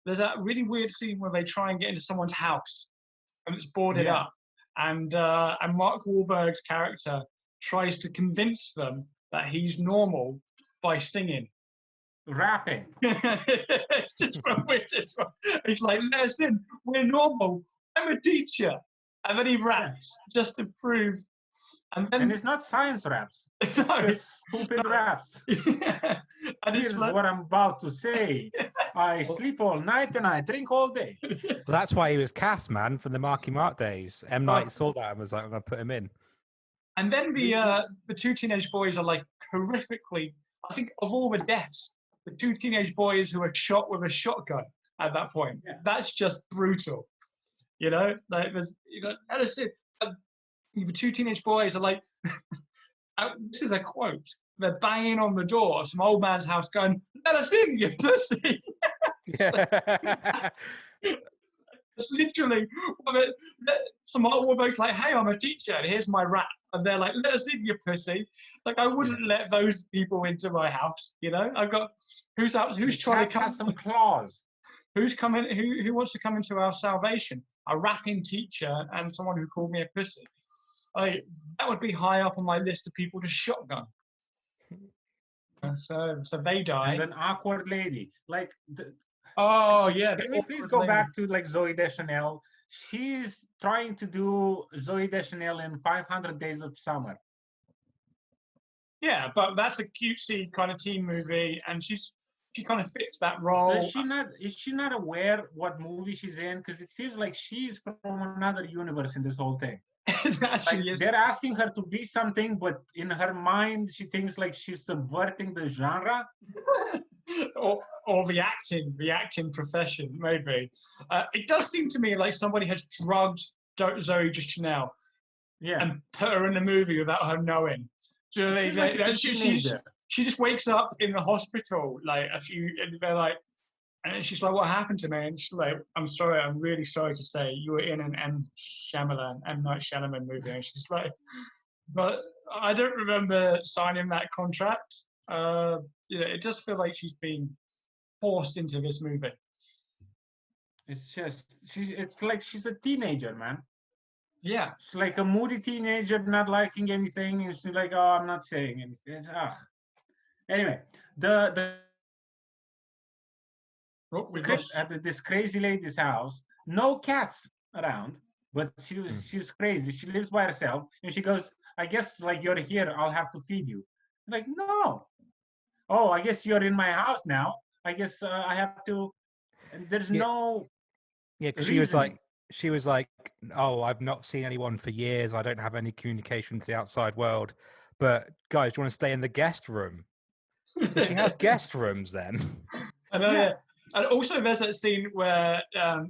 there's that really weird scene where they try and get into someone's house and it's boarded up. And Mark Wahlberg's character tries to convince them that he's normal by singing. Rapping. It's just from weirdest one. He's like, listen, we're normal. I'm a teacher. And then he raps just to prove. And it's not science raps. No, it's stupid raps. And Here's what I'm about to say. I sleep all night and I drink all day. That's why he was cast, man, from the Marky Mark days. M. Night saw that and was like, I'm going to put him in. And then the two teenage boys are like horrifically, I think of all the deaths, the two teenage boys who are shot with a shotgun at that point. Yeah. That's just brutal. You know, like there's, that is it. The two teenage boys are like, this is a quote. They're banging on the door of some old man's house, going, "Let us in, you pussy." It's literally some old woman's like, "Hey, I'm a teacher, and here's my rap." And they're like, "Let us in, you pussy." Like, I wouldn't let those people into my house, you know? I've got, who's trying to come? Some claws. Who's coming? Who wants to come into our salvation? A rapping teacher and someone who called me a pussy. That would be high up on my list of people to shotgun. So they die. And an awkward lady. Like, oh, yeah. Can we please go back to, like, Zooey Deschanel? She's trying to do Zooey Deschanel in 500 Days of Summer. Yeah, but that's a cutesy kind of teen movie, and she kind of fits that role. Is she not aware what movie she's in? Because it feels like she's from another universe in this whole thing. Like, they're asking her to be something, but in her mind, she thinks like she's subverting the genre. or the acting profession, maybe. It does seem to me like somebody has drugged Zooey Deschanel and put her in the movie without her knowing. So she just wakes up in the hospital, like and they're like, and she's like, "What happened to me?" And she's like, "I'm sorry, I'm really sorry to say you were in an M. Night Shyamalan movie." And she's like, "But I don't remember signing that contract." It does feel like she's been forced into this movie. It's just, it's like she's a teenager, man. Yeah. She's like a moody teenager, not liking anything. And she's like, "Oh, I'm not saying anything." Anyway, the at this crazy lady's house. No cats around, but she's crazy. She lives by herself, and she goes, "I guess like you're here, I'll have to feed you." I'm like, no. Oh, I guess you're in my house now. I guess I have to. And there's no. Yeah, because reasoning. she was like, "Oh, I've not seen anyone for years. I don't have any communication to the outside world. But guys, do you want to stay in the guest room?" So she has guest rooms then. I know, yeah. And also there's that scene where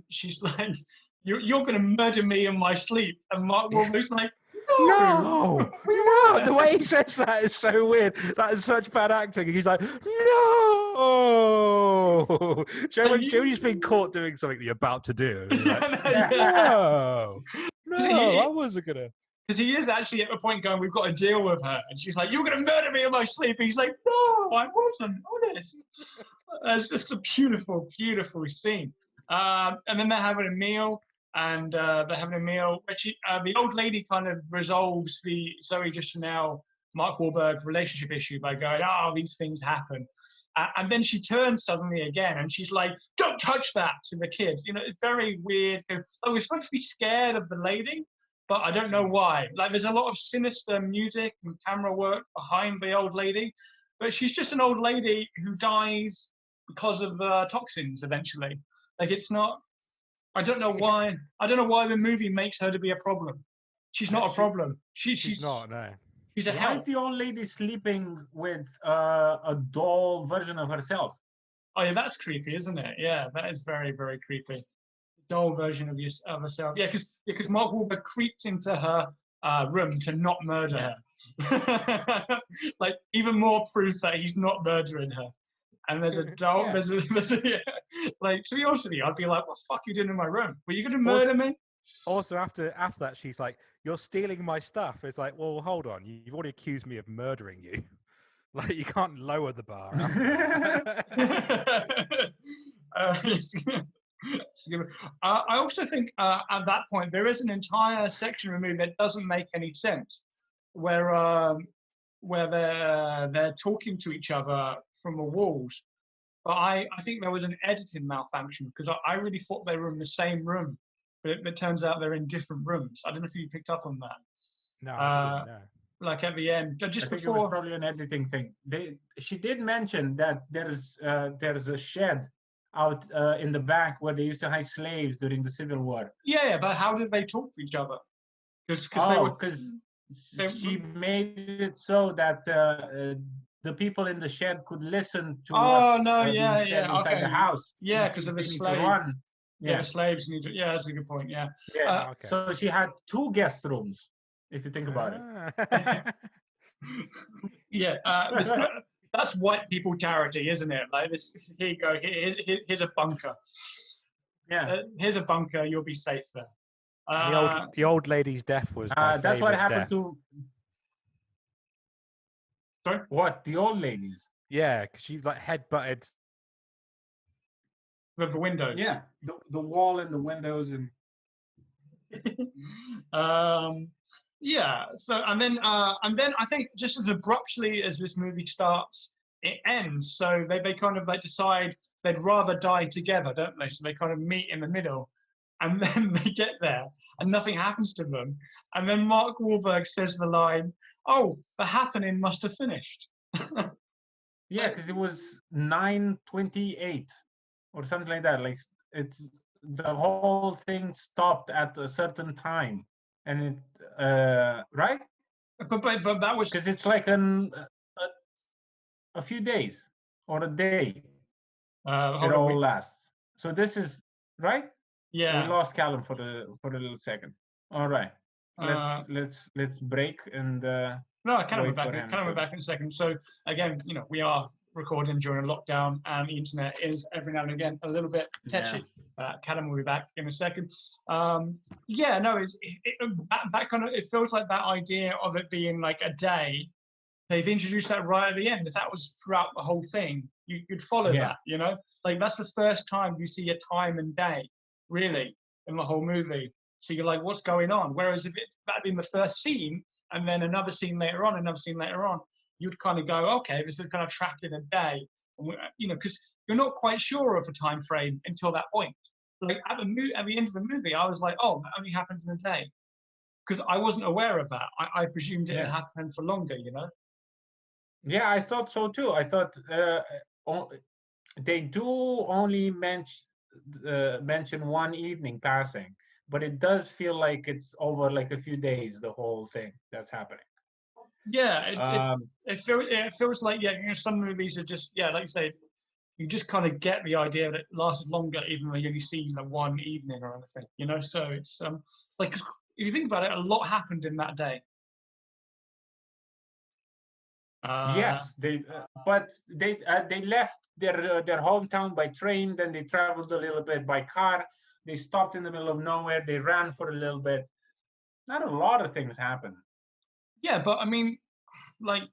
she's like, you're going to murder me in my sleep. And Mark Wahlberg's like, no, no. The way he says that is so weird. That is such bad acting. He's like, no. Jody's been caught doing something that you're about to do. Like, no, I wasn't going to. Because he is actually at the point going, we've got to deal with her. And she's like, you're going to murder me in my sleep. And he's like, no, I wasn't honest. It's just a beautiful, beautiful scene. And then they're having a meal. And which the old lady kind of resolves the Zoe Deschanel, Mark Wahlberg relationship issue by going, oh, these things happen. And then she turns suddenly again, and she's like, don't touch that to the kids. You know, it's very weird. Oh, we're supposed to be scared of the lady, but I don't know why. Like, there's a lot of sinister music and camera work behind the old lady, but she's just an old lady who dies because of toxins eventually. Like, it's not. I don't know why. I don't know why the movie makes her to be a problem. She's not a problem. She's not. No. She's a Why hell. is the old lady sleeping with a doll version of herself? Oh yeah, that's creepy, isn't it? Yeah, that is very, very creepy. Doll version of herself. Yeah, because Mark Wahlberg creeped into her room to not murder her. Like, even more proof that he's not murdering her. And there's a doll. There's a like, to be honest with you, I'd be like, what the fuck are you doing in my room? Were you going to murder me? Also, after that, she's like, you're stealing my stuff. It's like, well, hold on. You've already accused me of murdering you. Like, you can't lower the bar. I also think at that point, there is an entire section of the movie that doesn't make any sense, where they're talking to each other from the walls. But I think there was an editing malfunction, because I really thought they were in the same room, but it turns out they're in different rooms. I don't know if you picked up on that. No, I didn't, no. Like at the end, just I think before. It was probably an editing thing. She did mention that there's a shed out in the back where they used to hide slaves during the Civil War. Yeah, but how did they talk to each other? Because she made it so that the people in the shed could listen to inside the house. Yeah, because of the slaves. Yeah, the slaves need to. Yeah, that's a good point. Yeah. Yeah. Okay. So she had 2 guest rooms, if you think about it. Yeah, that's white people charity, isn't it? Like this. Here you go. Here's a bunker. Yeah. Here's a bunker. You'll be safe there. The old lady's death was. That's what happened to. Sorry? What? The old ladies? Yeah, because she like headbutted the windows. Yeah, the wall and the windows and. Yeah. So and then I think just as abruptly as this movie starts, it ends. So they kind of like decide they'd rather die together, don't they? So they kind of meet in the middle, and then they get there and nothing happens to them. And then Mark Wahlberg says the line, "Oh, the happening must have finished." Yeah, because it was 9:28 or something like that. Like it's the whole thing stopped at a certain time, and it right. But that was because it's like a few days or a day. It all lasts. So this is right. Yeah, we lost Callum for a little second. All right. Let's break and no, I kind of went back in a second. So again, we are recording during a lockdown, and the internet is every now and again a little bit tetchy. Callum will be back in a second. Yeah, no, that kind of, it feels like that idea of it being like a day. They've introduced that right at the end. If that was throughout the whole thing, you'd follow that. Like that's the first time you see a time and day really in the whole movie. So you're like, what's going on? Whereas if that'd been the first scene and then another scene later on, you'd kind of go, okay, this is kind of tracked in a day. And because you're not quite sure of a time frame until that point. Like at the end of the movie, I was like, oh, that only happens in a day, because I wasn't aware of that. I presumed it had happened for longer, you know. Yeah, I thought so too. I thought they do only mention one evening passing, but it does feel like it's over like a few days, the whole thing that's happening. Yeah, it feels like, yeah, you know, some movies are just, yeah, like you say, you just kind of get the idea that it lasted longer, even though you only see like one evening or anything, you know. So it's like, if you think about it, a lot happened in that day. Yes, but they left their hometown by train, then they traveled a little bit by car. They stopped in the middle of nowhere. They ran for a little bit. Not a lot of things happen. Yeah, but I mean, like,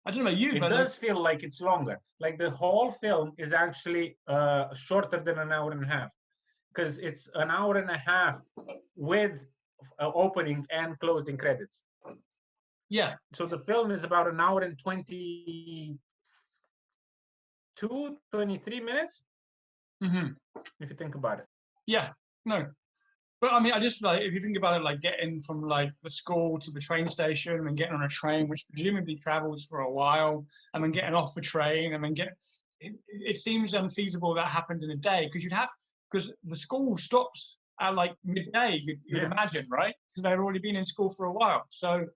I don't know about you, it but does feel like it's longer. Like the whole film is actually shorter than an hour and a half, because it's an hour and a half with opening and closing credits. Yeah. So the film is about an hour and 23 minutes. Mm-hmm. If you think about it. Yeah. No. But I mean, I just like, if you think about it, like getting from like the school to the train station and getting on a train, which presumably travels for a while, and then getting off the train and then it seems unfeasible that happened in a day, because the school stops at like midday, you'd imagine, right? Because they've already been in school for a while. So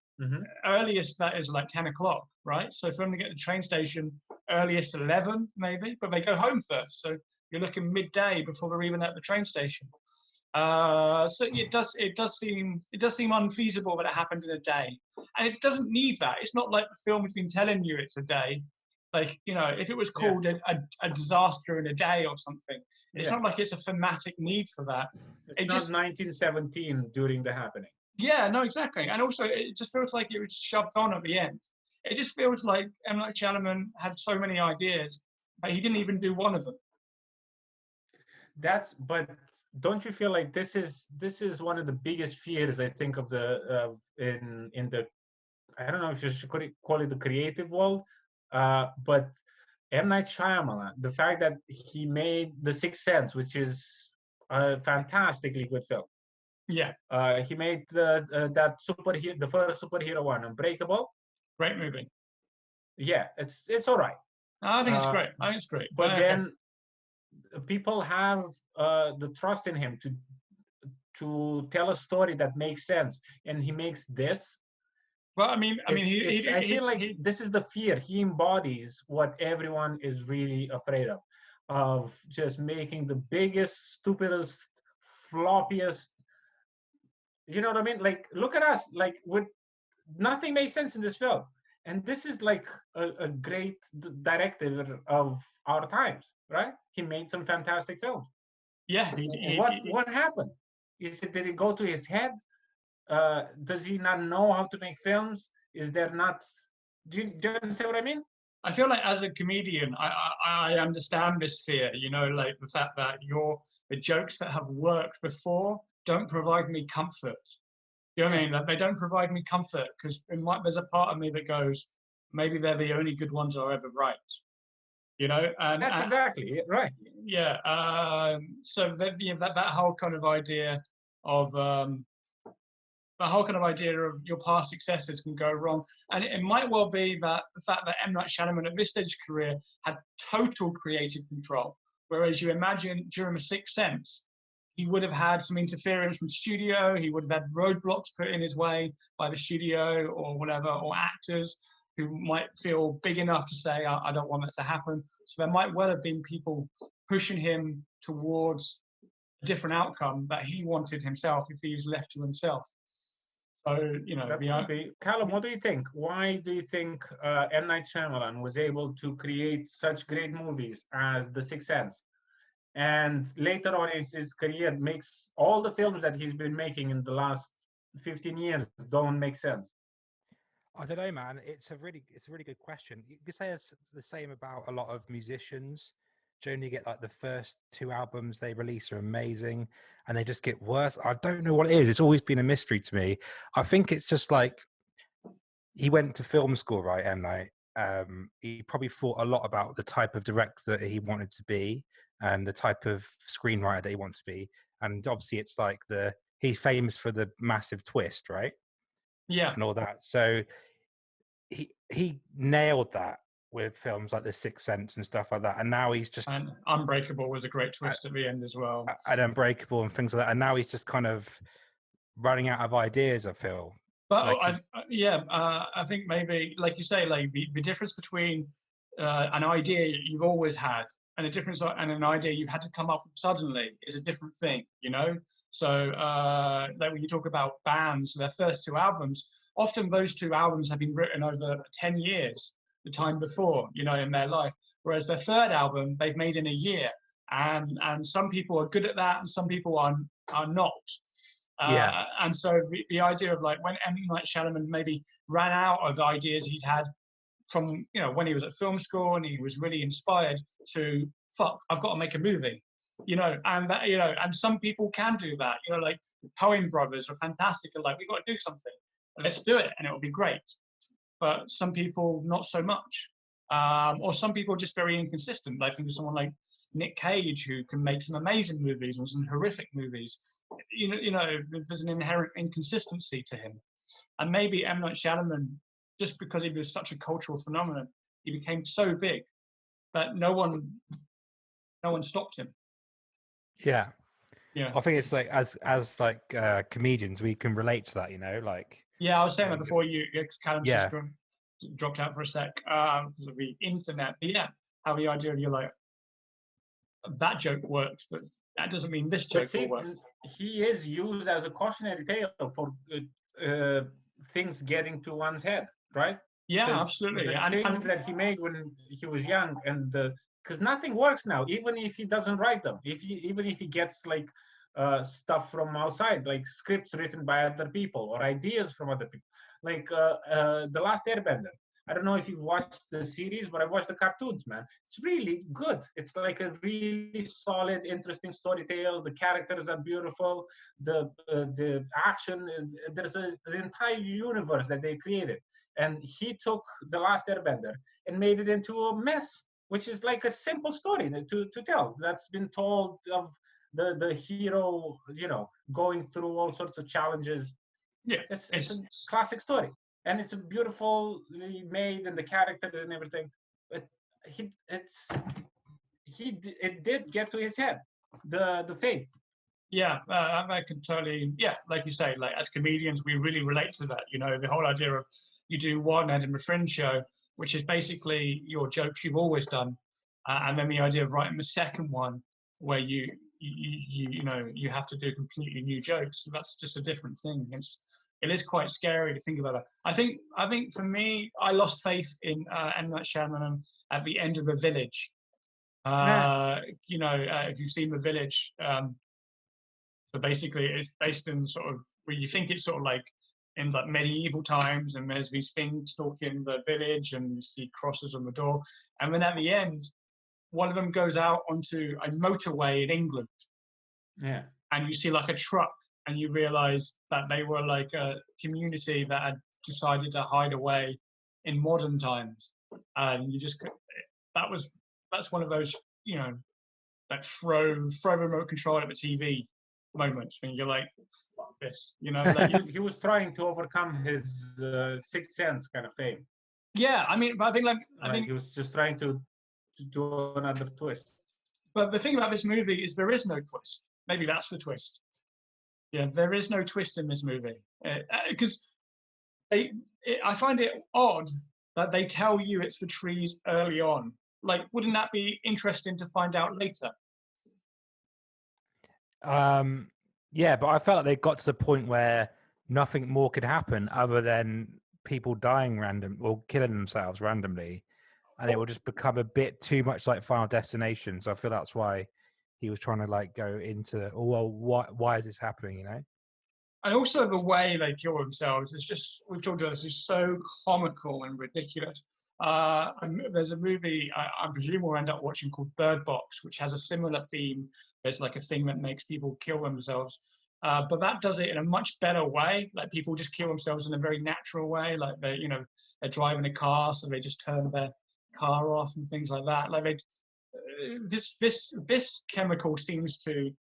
earliest that is like 10 o'clock, right? So for them to get to the train station, earliest 11 maybe, but they go home first. So you're looking midday before they're even at the train station. So it does seem unfeasible that it happened in a day, and it doesn't need that. It's not like the film has been telling you it's a day. Like, you know, if it was called a disaster in a day or something, it's not like it's a thematic need for that. It's not 1917 during the happening. Yeah, no, exactly. And also, it just feels like it was shoved on at the end. It just feels like M. Night Shyamalan had so many ideas, but he didn't even do one of them. But don't you feel like this is one of the biggest fears, I think, of in the, I don't know if you should call it the creative world, but M. Night Shyamalan, the fact that he made The Sixth Sense, which is a fantastically good film. Yeah. He made the first superhero one, Unbreakable. Great movie. Yeah, it's all right. I think it's great. I think it's great. But then people have the trust in him to tell a story that makes sense, and he makes this. Well, I feel like this is the fear. He embodies what everyone is really afraid of just making the biggest, stupidest, floppiest. You know what I mean? Like, look at us. Like, nothing makes sense in this film, and this is like a great director of our times, right? He made some fantastic films. Yeah. What happened? Did it go to his head? Does he not know how to make films? Is there not? Do you understand what I mean? I feel like as a comedian, I understand this fear. You know, like the fact that the jokes that have worked before don't provide me comfort. You know what I mean? Like, they don't provide me comfort because there's a part of me that goes, maybe they're the only good ones I'll ever write. You know, and that's exactly it, right? Yeah. So that whole kind of idea of your past successes can go wrong, and it might well be that the fact that M. Night Shyamalan at this stage of his career had total creative control, whereas you imagine during The Sixth Sense, he would have had some interference from the studio. He would have had roadblocks put in his way by the studio or whatever, or actors who might feel big enough to say, I don't want that to happen. So there might well have been people pushing him towards a different outcome that he wanted himself if he was left to himself. So, you know. Callum, what do you think? Why do you think M. Night Shyamalan was able to create such great movies as The Sixth Sense? And later on in his career, makes all the films that he's been making in the last 15 years don't make sense. I don't know, man. It's a really good question. You could say it's the same about a lot of musicians. Generally, get like the first 2 albums they release are amazing, and they just get worse. I don't know what it is. It's always been a mystery to me. I think it's just like he went to film school, right, M. Night, he probably thought a lot about the type of director that he wanted to be and the type of screenwriter that he wants to be. And obviously it's like he's famous for the massive twist, right? Yeah. And all that. So he nailed that with films like The Sixth Sense and stuff like that. And now he's just... And Unbreakable was a great twist at the end as well. And Unbreakable and things like that. And now he's just kind of running out of ideas, I feel. But like I think maybe, like you say, like the difference between an idea you've always had and an idea you've had to come up with suddenly is a different thing, you know? So like when you talk about bands, their first 2 albums, often those 2 albums have been written over 10 years, the time before, you know, in their life. Whereas their 3rd album, they've made in a year. And some people are good at that and some people are not. And so the idea of like when M. Night Shyamalan maybe ran out of ideas he'd had from, you know, when he was at film school and he was really inspired to, I've got to make a movie, you know, and that, you know, and some people can do that, you know, like the Coen brothers are fantastic and like, we've got to do something, let's do it and it'll be great. But some people not so much, or some people are just very inconsistent. I think of someone like Nick Cage, who can make some amazing movies and some horrific movies. You know, there's an inherent inconsistency to him. And maybe M. Night Shyamalan, just because he was such a cultural phenomenon, he became so big that no one stopped him. Yeah. Yeah. I think it's like as like comedians, we can relate to that, you know, like. Yeah, I was saying that before Callum just dropped out for a sec because of the internet. But yeah, how the idea of you like that joke worked, but that doesn't mean this joke will work. He is used as a cautionary tale for things getting to one's head, right? Yeah, absolutely. The things that he made when he was young, and because nothing works now, even if he doesn't write them, even if he gets like stuff from outside, like scripts written by other people or ideas from other people, like The Last Airbender. I don't know if you've watched the series, but I watched the cartoons, man. It's really good. It's like a really solid, interesting story tale. The characters are beautiful. The action, there's an entire universe that they created. And he took The Last Airbender and made it into a mess, which is like a simple story to tell. That's been told of the hero, you know, going through all sorts of challenges. Yeah, it's a classic story. And it's beautifully made, and the characters and everything. But it did get to his head, the fate. Yeah, I can totally. Yeah, like you say, like as comedians, we really relate to that. You know, the whole idea of you do one Edinburgh Fringe show, which is basically your jokes you've always done, and then the idea of writing the second one where you know you have to do completely new jokes. So that's just a different thing. It is quite scary to think about that. I think for me, I lost faith in M. Night Shyamalan at the end of The Village. You know, if you've seen The Village, so basically it's based in sort of where you think it's sort of like in like medieval times, and there's these things stalking the village, and you see crosses on the door, and then at the end, one of them goes out onto a motorway in England. Yeah, and you see like a truck. And you realize that they were like a community that had decided to hide away in modern times. And you just, that's one of those, you know, like throw remote control at the TV moments when you're like, fuck this, you know? Like, he was trying to overcome his Sixth Sense kind of thing. Yeah, I mean, but I think he was just trying to do another twist. But the thing about this movie is there is no twist. Maybe that's the twist. Yeah, there is no twist in this movie because I find it odd that they tell you it's the trees early on. Like, wouldn't that be interesting to find out later? Yeah, but I felt like they got to the point where nothing more could happen other than people dying random or killing themselves randomly, and it will just become a bit too much like Final Destination. So I feel that's why he was trying to like go into, oh well, why is this happening? You know. And also the way they kill themselves is just, we've talked about this, is so comical and ridiculous. There's a movie I presume we'll end up watching called Bird Box, which has a similar theme. There's like a thing that makes people kill themselves. But that does it in a much better way. Like people just kill themselves in a very natural way. Like they're driving a car, so they just turn their car off and things like that. Like this chemical seems to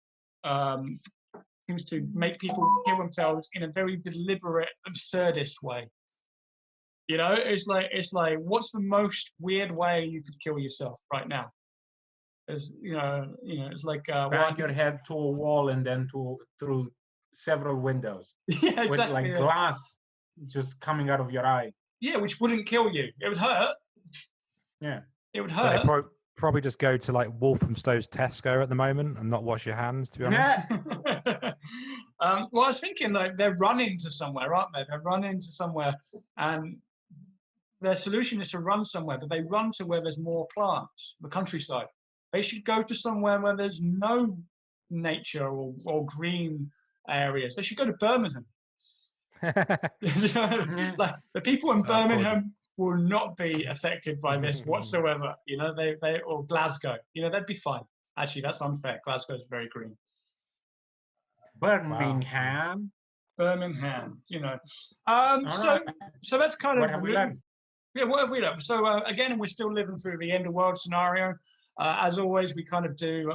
make people kill themselves in a very deliberate, absurdist way. It's like what's the most weird way you could kill yourself right now? It's like bang your head to a wall and then through several windows. Yeah, exactly. With like glass just coming out of your eye. Yeah, which wouldn't kill you. It would hurt. Yeah, it would hurt. So probably just go to like Walthamstowe's Tesco at the moment and not wash your hands. To be honest. Well, I was thinking like they're running to somewhere, aren't they? They're running to somewhere, and their solution is to run somewhere, but they run to where there's more plants, the countryside. They should go to somewhere where there's no nature or green areas. They should go to Birmingham. Like the people in Birmingham will not be affected by this whatsoever. They or Glasgow. They'd be fine. Actually, that's unfair. Glasgow is very green. Birmingham. Birmingham. Right. So that's kind of what have we learned? Yeah, what have we learned? So again, we're still living through the end of world scenario. As always, we kind of do.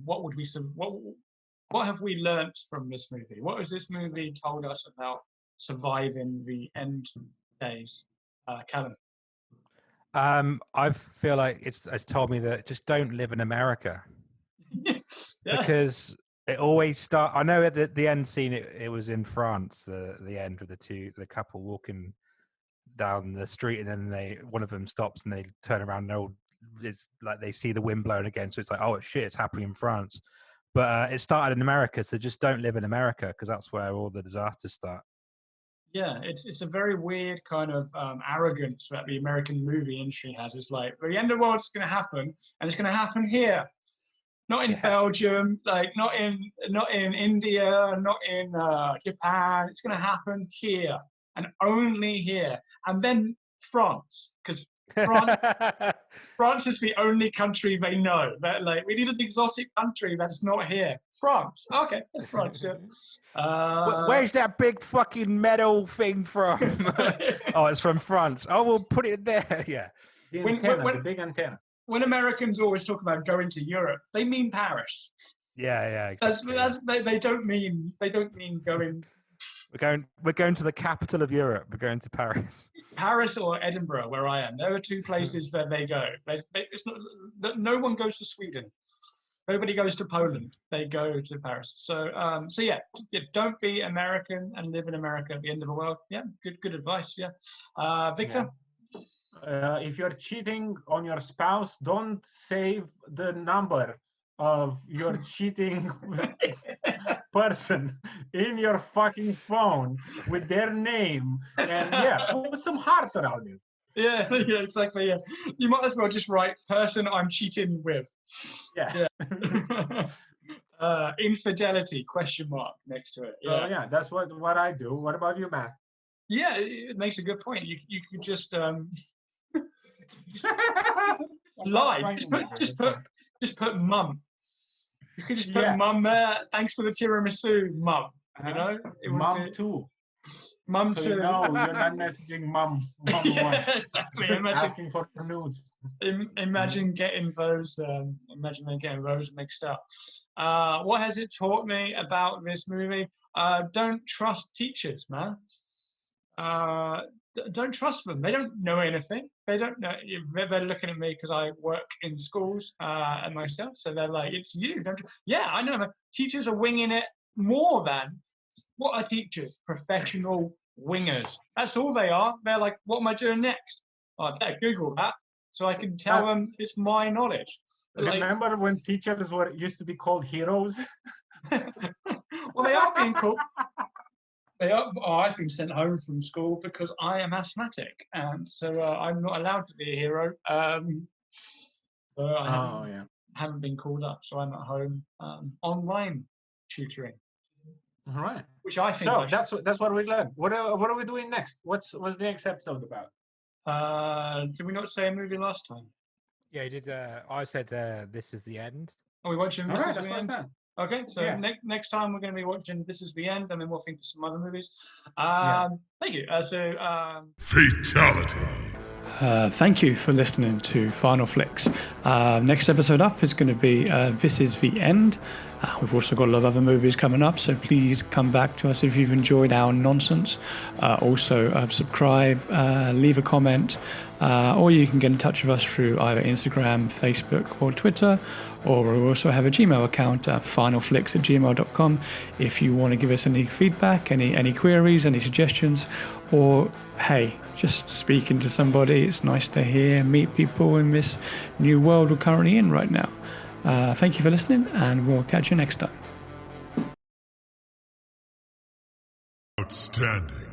What have we learnt from this movie? What has this movie told us about surviving the end days, Callum? I feel like it's told me that just don't live in America. Yeah. Because it always start. I know at the end scene it was in France. The end with the couple walking down the street, and then one of them stops and they turn around and it's like they see the wind blowing again. So it's like, oh shit, it's happening in France. But it started in America, so just don't live in America because that's where all the disasters start. Yeah, it's a very weird kind of arrogance that the American movie industry has. It's like the end of the world's going to happen, and it's going to happen here, not in Belgium, like not in India, not in Japan. It's going to happen here and only here, and then France, because France is the only country they know. That like we need an exotic country that's not here. France, okay, that's France. Yeah. Where's that big fucking metal thing from? Oh, it's from France. Oh, we'll put it there. Yeah. The big antenna. When Americans always talk about going to Europe, they mean Paris. Yeah, exactly. They don't mean going. We're going to the capital of Europe. We're going to Paris. Paris or Edinburgh, where I am. There are two places where they go. It's not. No one goes to Sweden. Nobody goes to Poland. They go to Paris. So yeah, don't be American and live in America at the end of the world. Yeah, good advice. Yeah, Victor. Yeah. If you're cheating on your spouse, don't save the number of your cheating person in your fucking phone with their name, and put some hearts around it. Yeah, exactly. Yeah, you might as well just write "person I'm cheating with." Yeah. Infidelity ? Next to it. Yeah, that's what I do. What about you, Matt? Yeah, it makes a good point. You could just lie. Just put mum. You could just put mum there. Thanks for the tiramisu, mum. Mum too. Mum so too. You're not messaging mum. Exactly. Asking for nudes. Imagine getting those. Imagine getting those mixed up. What has it taught me about this movie? Don't trust teachers, man. Don't trust them. They don't know anything. They don't know. They're looking at me because I work in schools and myself. So they're like, "It's you." Yeah, I know. Teachers are winging it more than. What are teachers? Professional wingers. That's all they are. They're like, "What am I doing next?" Oh, I better Google that so I can tell them it's my knowledge. Remember when teachers used to be called heroes? Well, they are being called. I've been sent home from school because I am asthmatic, and so I'm not allowed to be a hero. So I haven't been called up, so I'm at home online tutoring. All right. Which I think. So that's what we learned. What are we doing next? What's the next episode about? Did we not say a movie last time? Yeah, you did. I said this is the end. Are we watching This Is the End? Okay, so Yeah. next time we're going to be watching This Is the End, and then we'll think of some other movies. Thank you. Fatality. Thank you for listening to Final Flicks. Next episode up is going to be This Is the End. We've also got a lot of other movies coming up, so please come back to us if you've enjoyed our nonsense. Also, subscribe, leave a comment, or you can get in touch with us through either Instagram, Facebook, or Twitter. Or we also have a Gmail account, finalflicks@gmail.com, if you want to give us any feedback, any queries, any suggestions, or hey, just speaking to somebody. It's nice to meet people in this new world we're currently in right now. Thank you for listening, and we'll catch you next time. Outstanding.